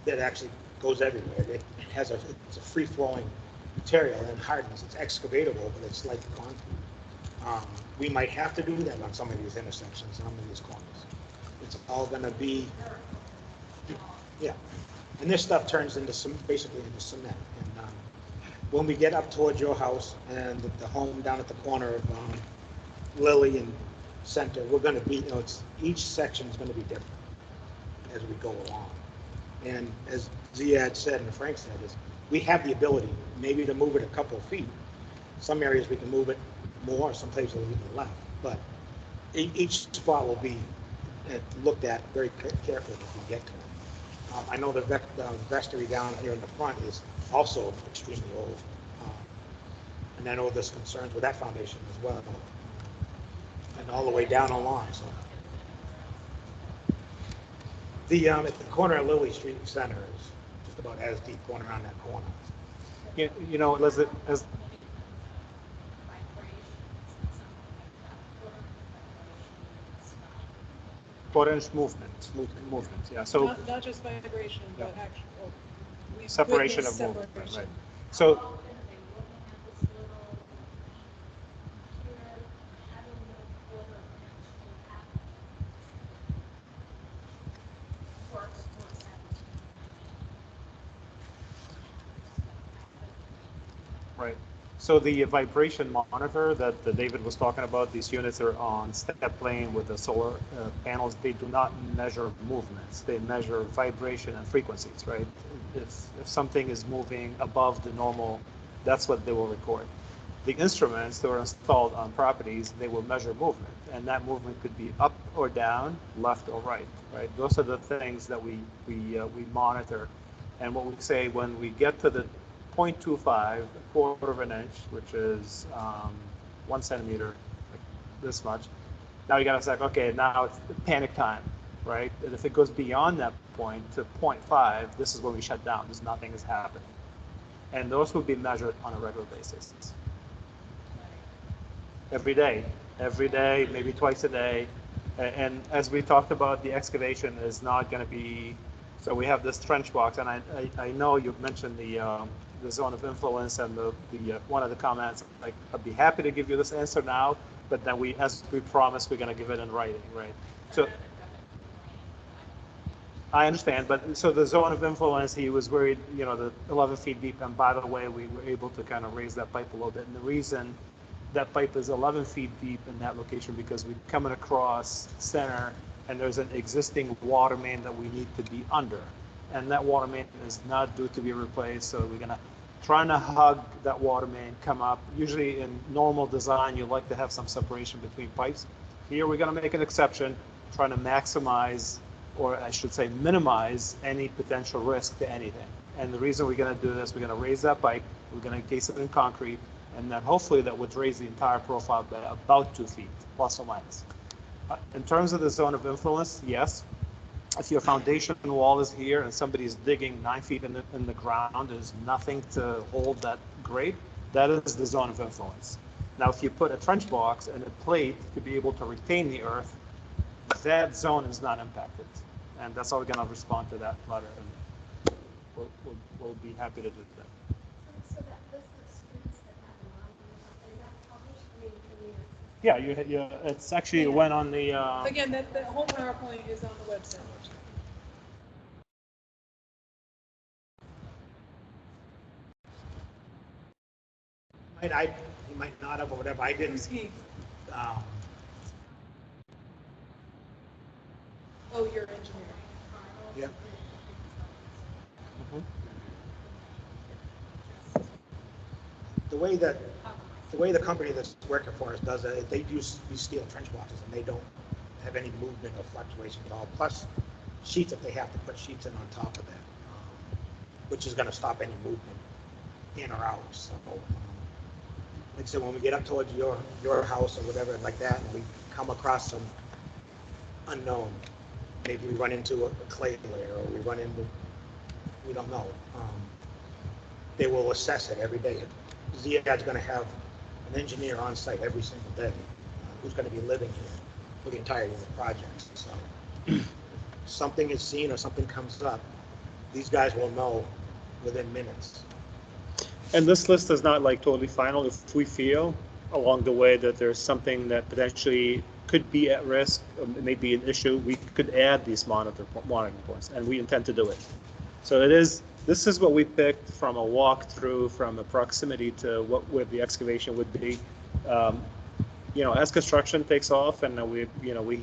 that actually goes everywhere. It's a free-flowing material and hardens. It's excavatable, but it's like concrete. We might have to do that on some of these intersections, some of these corners. It's all going to be, yeah. And this stuff turns into basically into cement. And when we get up towards your house and the home down at the corner of Lily and Center, we're going to be, each section is going to be different as we go along. And as Ziad said and Frank said, is we have the ability maybe to move it a couple of feet. Some areas we can move it more, some places we'll leave it left. But each spot will be looked at very carefully if we get to it. I know the vestry down here in the front is also extremely old. And I know there's concerns with that foundation as well. And all the way down along, so. At the corner of Lily Street Center is just about as deep going around that corner. You know, as 4-inch movement, yeah. So Not just vibration, but Yeah. actual. we separation of witnessed movement, separation. right? So How often are they looking at this little computer, having the quarter inch impact? Works, works out. Right. So the vibration monitor that David was talking about, these units are on step plane with the solar panels. They do not measure movements. They measure vibration and frequencies, right? If something is moving above the normal, that's what they will record. The instruments that are installed on properties, they will measure movement, and that movement could be up or down, left or right, right? Those are the things that we monitor. And what we say when we get to the 0.25, a quarter of an inch, which is 1 centimeter, like this much. Now you gotta say, okay, now it's panic time, right? And if it goes beyond that point to 0.5, this is when we shut down. There's nothing is happening. And those will be measured on a regular basis. Every day, maybe twice a day. And as we talked about, the excavation is not gonna be, so we have this trench box, and I know you mentioned the zone of influence and the one of the comments. Like, I'd be happy to give you this answer now, but then as we promised, we're going to give it in writing, right? So I understand, but so the zone of influence, he was worried, you know, the 11 feet deep, and by the way, we were able to kind of raise that pipe a little bit. And the reason that pipe is 11 feet deep in that location, because we're coming across center, and there's an existing water main that we need to be under. And that water main is not due to be replaced, so we're gonna try to hug that water main, come up. Usually in normal design, you like to have some separation between pipes. Here, we're gonna make an exception, trying to maximize, or I should say minimize, any potential risk to anything. And the reason we're gonna do this, we're gonna raise that pipe, we're gonna encase it in concrete, and then hopefully that would raise the entire profile by about 2 feet, plus or minus. In terms of the zone of influence, yes. If your foundation wall is here and somebody is digging 9 feet in the ground, there's nothing to hold that grade, that is the zone of influence. Now, if you put a trench box and a plate to be able to retain the earth, that zone is not impacted. And that's how we're going to respond to that letter. And we'll be happy to do that. So that list of streets that have a line, is that published? I mean, can you? Yeah, it's actually went on the. Again, that whole PowerPoint is on the website. He might not have or whatever. I didn't. Oh, you're engineering. Yeah. Mhm. The way the company that's working for us does it, they use these steel trench boxes and they don't have any movement or fluctuation at all. Plus sheets, if they have to put sheets in on top of that, which is going to stop any movement in or out. So, like I said, when we get up towards your house or whatever like that, and we come across some unknown, maybe we run into a clay layer or we run into, we don't know. They will assess it every day. Ziad's going to have an engineer on site every single day who's going to be living here for the entirety of the project. So something is seen or something comes up, these guys will know within minutes. And this list is not like totally final. If we feel along the way that there's something that potentially could be at risk, may be an issue, we could add these monitoring points, and we intend to do it. So this is what we picked from a walkthrough, from a proximity to where the excavation would be. as construction takes off and we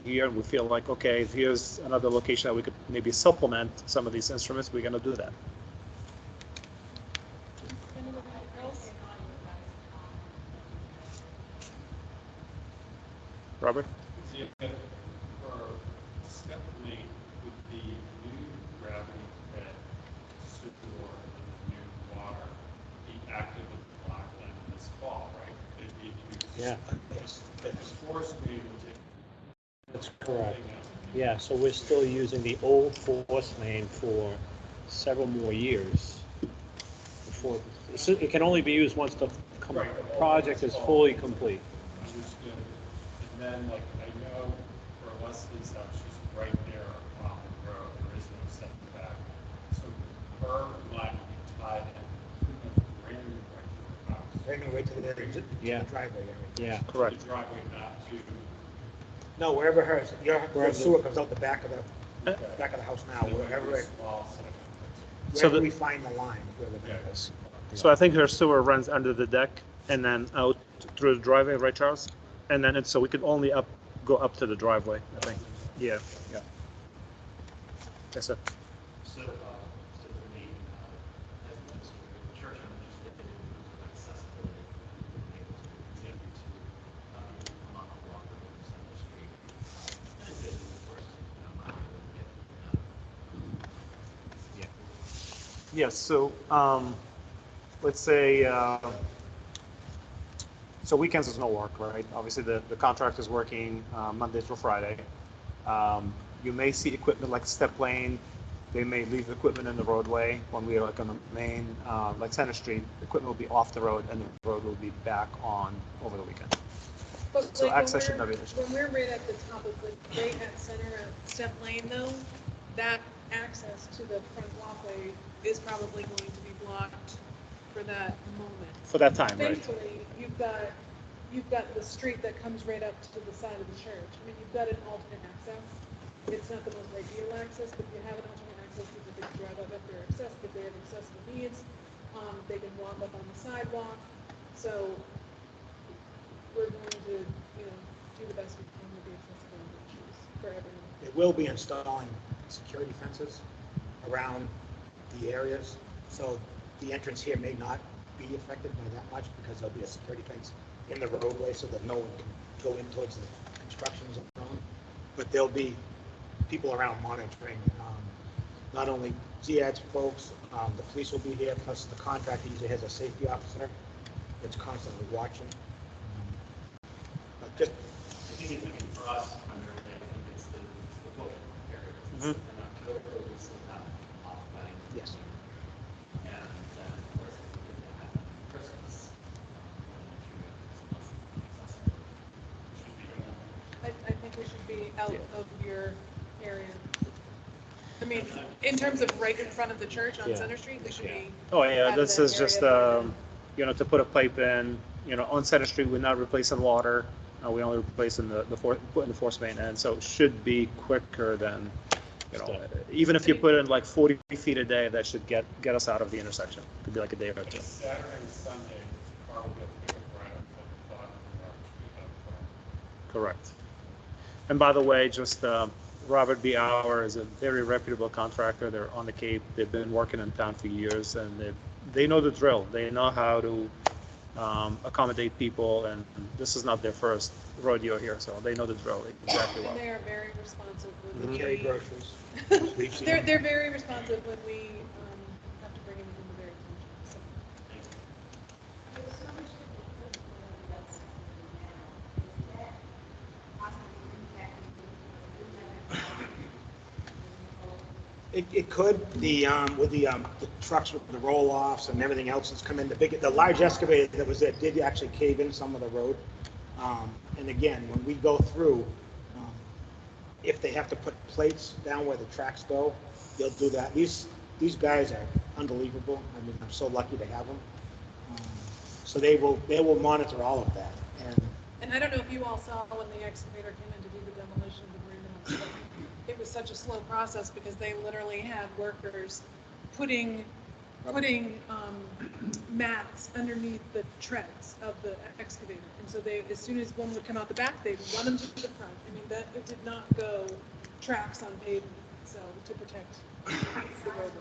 hear and we feel like, okay, here's another location that we could maybe supplement some of these instruments, we're gonna do that. Anybody else? Robert? See, for step lane with the new gravity fed sewer and the new water be active with the black line this fall, right? It'd be, Yeah, the force main would take. that's correct. Yeah, so we're still using the old force main for several more years. Before, it can only be used once the project is fully complete. Understood. And then, like, I know for Leslie's house, she's right there on the road, there is no setback. So her line would be tied in, pretty much right to her house. Right now, right to the Yeah. driveway area. Yeah, Correct. The driveway not to. No, wherever your Wherever- sewer comes out the back of the Okay. house now, wherever it, Small setback. So wherever the- we find the line, where the back is. So I think her sewer runs under the deck and then out through the driveway, right, Charles? And then so we could only go up to the driveway, I think. Yeah, yeah. That's it. So, so for me, as a minister of the church, I'm interested in accessibility for people to get to, come on the block of Center Street. And it is, of course, not really get, Yes, so let's say, so weekends is no work, right? Obviously, the contract is working Monday through Friday. You may see equipment like step lane. They may leave equipment in the roadway when we are like on the main, like Center Street. Equipment will be off the road and the road will be back on over the weekend. But So like access should not be an issue. when we're right at the top of the, right at center at Step Lane though, that access to the front walkway is probably going to be blocked for that moment. For that time, right? Thankfully, you've got the street that comes right up to the side of the church. I mean, you've got an alternate access. It's not the most ideal access, but you have an alternate access, people can drive up there if they have accessible needs. They can walk up on the sidewalk. So we're going to, do the best we can with the accessibility issues for everyone. They will be installing security fences around the areas, so the entrance here may not be affected by that much because there'll be a security fence in the roadway so that no one can go in towards the construction zone. But there'll be people around monitoring, not only ZAD's folks, the police will be here, plus the contractor usually has a safety officer that's constantly watching. But just, I think for us, primarily, I think it's the book area. Mhm. In October, we still have off wedding. yes. And then, of course, if we did that on Christmas, I think we should be out of your area. I mean, in terms of right in front of the church on Yeah. Center Street, we should be. Oh, yeah, out of this that is just, area. to put a pipe in, on Center Street, we're not replacing water. We only replacing putting the force main in, so it should be quicker than, even if you put in like 40 feet a day, that should get us out of the intersection. Could be like a day or two. Saturday and Sunday, car will get picked up right at the bottom of our street. Correct. And by the way, just Robert B. Auer is a very reputable contractor. They're on the Cape. They've been working in town for years, and they know the drill. They know how to accommodate people, and this is not their first rodeo here, so they know the drill exactly well. And they are very responsive when we. Carry groceries. We've seen They're, them. they're very responsive when we have to bring anything to their attention. So. There's so much that they could do that's now. Is that possibly impacting It could, with the trucks with the roll-offs and everything else that's come in, the large excavator that was there did actually cave in some of the road. And again, when we go through, if they have to put plates down where the tracks go, they'll do that. These guys are unbelievable. I mean, I'm so lucky to have them. So they will monitor all of that. And I don't know if you all saw when the excavator came in to do the demolition of the greenhouse. It was such a slow process because they literally had workers putting putting mats underneath the treads of the excavator. And so they, as soon as one would come out the back, they'd run them to the front. I mean, that, it did not go tracks on pavement, so to protect the roadway.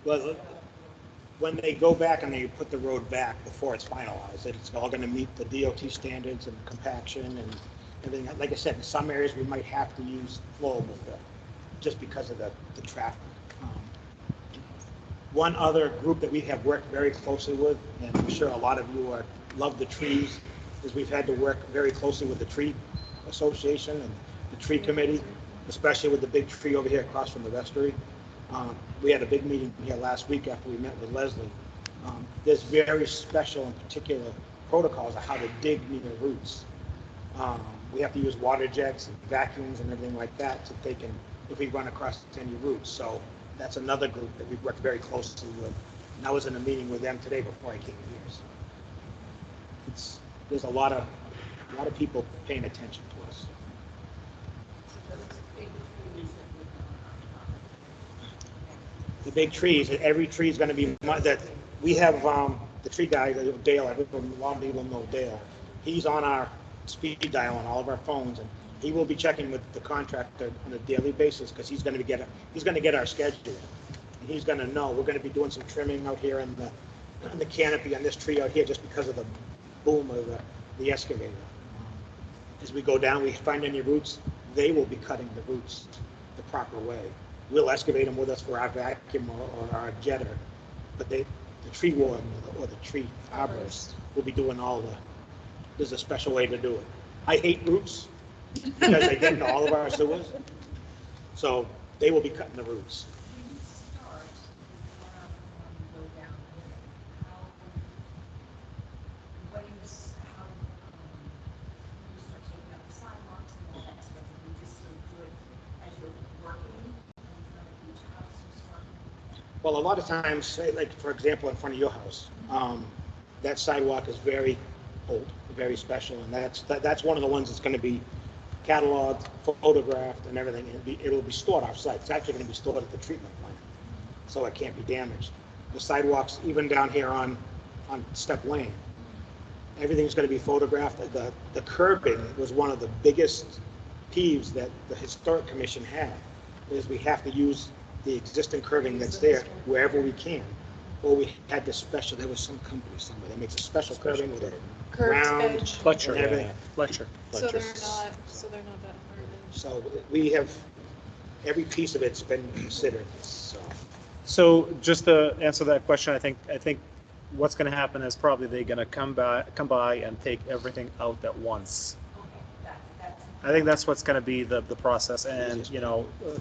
Well, when they go back and they put the road back before it's finalized, it's all going to meet the DOT standards and compaction and everything. Like I said, in some areas, we might have to use flowable fill just because of the traffic. One other group that we have worked very closely with, and I'm sure a lot of you love the trees, is we've had to work very closely with the tree association and the tree committee, especially with the big tree over here across from the vestry. We had a big meeting here last week after we met with Leslie. There's very special and particular protocols on how to dig near roots. We have to use water jets and vacuums and everything like that to take in if we run across any roots. So that's another group that we've worked very closely with. And I was in a meeting with them today before I came here. So there's a lot of people paying attention to us. The big trees, every tree is going to be that we have the tree guy, Dale. A lot of people know Dale. He's on our speed dial on all of our phones, and he will be checking with the contractor on a daily basis because he's going to get our schedule. And he's going to know we're going to be doing some trimming out here in the canopy on this tree out here just because of the boom of the excavator. As we go down, we find any roots, they will be cutting the roots the proper way. We'll excavate them with us for our vacuum or our jetter, but the tree warden or the tree arborist will be doing there's a special way to do it. I hate roots because they get into all of our sewers, so they will be cutting the roots. Well, a lot of times, say, like for example, in front of your house, that sidewalk is very old, very special, and that's one of the ones that's going to be cataloged, photographed, and everything. And it'll be stored off-site. It's actually going to be stored at the treatment plant, so it can't be damaged. The sidewalks, even down here on Step Lane, everything's going to be photographed. The curbing was one of the biggest peeves that the Historic Commission had, is we have to use the existing curving that's there wherever we can. Or we had this special, there was some company somewhere that makes a special curving with a Curved round edge. Fletcher, and everything. yeah, Fletcher. So they're not that hard. So we have, every piece of it's been considered, so. So just to answer that question, I think what's going to happen is probably they're going to come by and take everything out at once. I think that's what's going to be the process. And,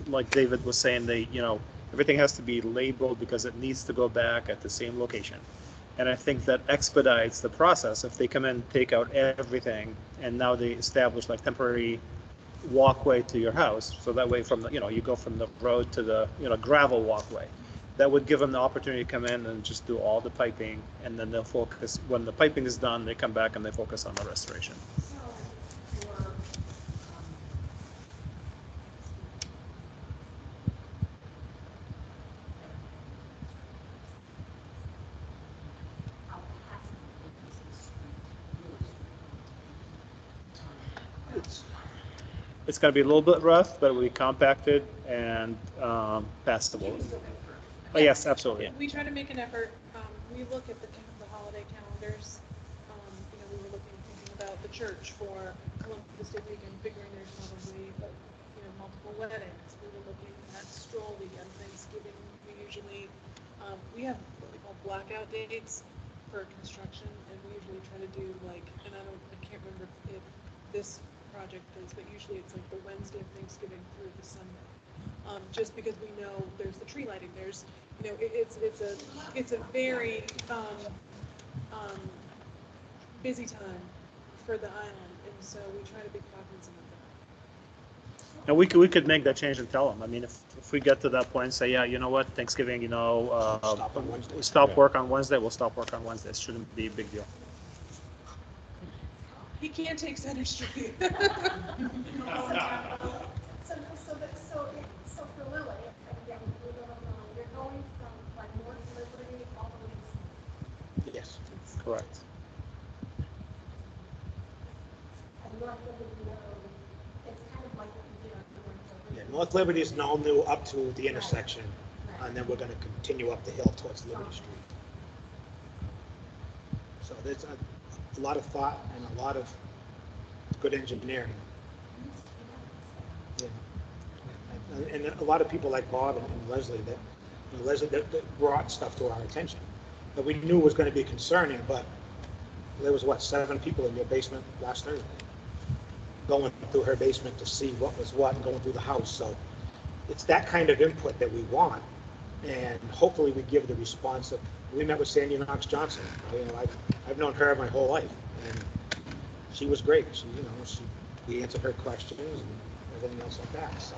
like David was saying, everything has to be labeled because it needs to go back at the same location. And I think that expedites the process if they come in, take out everything, and now they establish like temporary walkway to your house. So that way from you go from the road to the, gravel walkway. That would give them the opportunity to come in and just do all the piping, and then they'll focus, when the piping is done, they come back and they focus on the restoration. It's going to be a little bit rough, but we compacted and passable. Oh, yes, absolutely. We try to make an effort. We look at the holiday calendars. We were thinking about the church for Columbus Day weekend, figuring there's probably multiple weddings. We were looking at Stroll weekend, Thanksgiving. We have what we call blackout dates for construction, and we usually try to do I can't remember if this project is, but usually it's like the Wednesday of Thanksgiving through the Sunday. Just because we know there's the tree lighting, there's, it's a very busy time for the island, and so we try to be cognizant of that. And we could make that change and tell them. I mean, if we get to that point and say, yeah, you know what, Thanksgiving, Stop on Wednesday. Stop work on Wednesday, we'll stop work on Wednesday. It shouldn't be a big deal. He can't take Center Street. So, so for Lily, again, we don't know, you're going from like North Liberty all the way to, Yes. Correct. and North Liberty Road, it's kind of like what you did on North Yeah, Liberty. North Liberty is now new up to the intersection, and then we're gonna continue up the hill towards Liberty Street. So there's a lot of thought and a lot of good engineering. Yeah. And a lot of people like Bob and Leslie that brought stuff to our attention that we knew was gonna be concerning, but there was, what, 7 people in your basement last Thursday? Going through her basement to see what was what and going through the house, so it's that kind of input that we want, and hopefully we give the response that, we met with Sandy Knox Johnson. I've known her my whole life, and she was great. We answered her questions and everything else like that, so.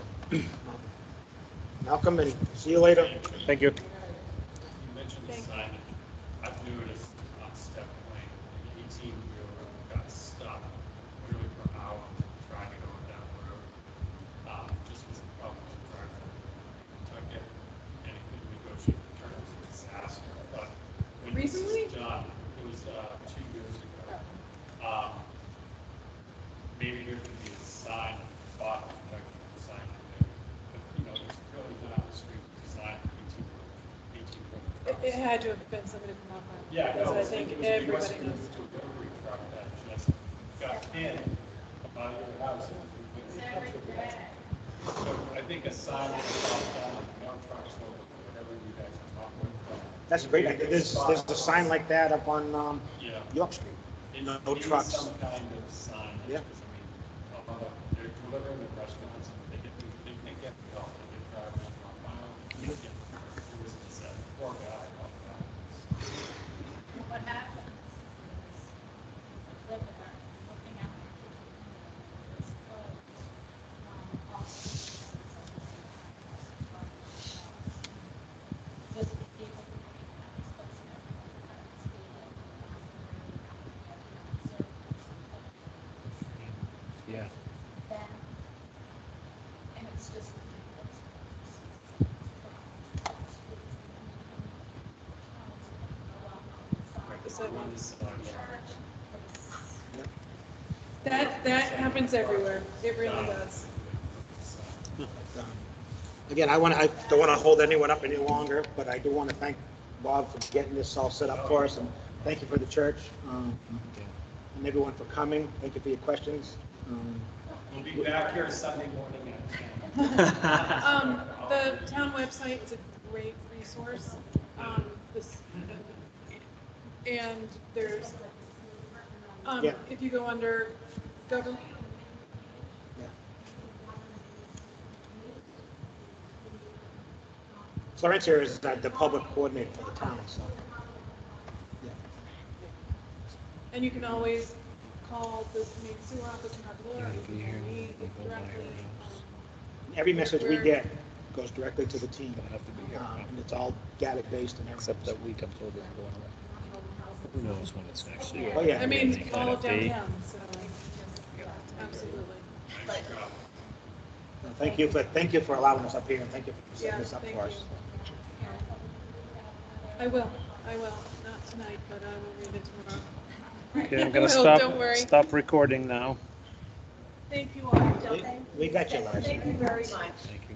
Malcolm, and see you later. Thank you. You mentioned the Thank you. signage. I've noticed on Step Lane, the 18-wheeler got stuck literally for hours trying to go down the road. Just was a problem with the driver. Took it, anything to negotiate the terms, a disaster. But when this Recently? was done, it was 2 years ago. Maybe there could be a sign, thought, like a sign there. But, there's really not a street design for 18-wheeler. It had to have been somebody from Mount Vernon. Yeah, no, Because I think it was everybody a knows. delivery truck that just got in by your house. So I think a sign would stop that, no trucks, or whatever you guys come up with. That's a great idea. There's a sign like that up on Yeah. York Street. No Maybe trucks. Some kind of sign. Yeah. Because, they're delivering the restaurants, and they get help, they get drivers from mile. It was just that poor guy. What happened? Living there, looking out the kitchen, it's closed. Just people who make it supposed to have Yeah. then, and it's just. The sidewalks. Yep. That happens everywhere. It really does. Um, Again, I don't want to hold anyone up any longer, but I do want to thank Bob for getting this all set up for us, and thank you for the church, and everyone for coming. Thank you for your questions. We'll be back here Sunday morning at 10. The town website is a great resource. This, and there's, Yeah. if you go under government, Yeah. Florence here is the public coordinator for the town, so. Yeah. and you can always call the main sewer office in Harvard, or you can call me directly. Every message we get goes directly to the team, and it's all data-based and everything. Except that week I'm told they're going away. Who knows when it's next year? Oh, yeah. I mean, Any kind all of of date. downtown, so, absolutely. Thank you for allowing us up here, and thank you for setting Yeah, this up thank for you. us. I will, not tonight, but I will read it tomorrow. Okay, I'm I gonna will, don't worry. stop recording now. Thank you all. We got you, Leslie. Thank you very much. Thank you.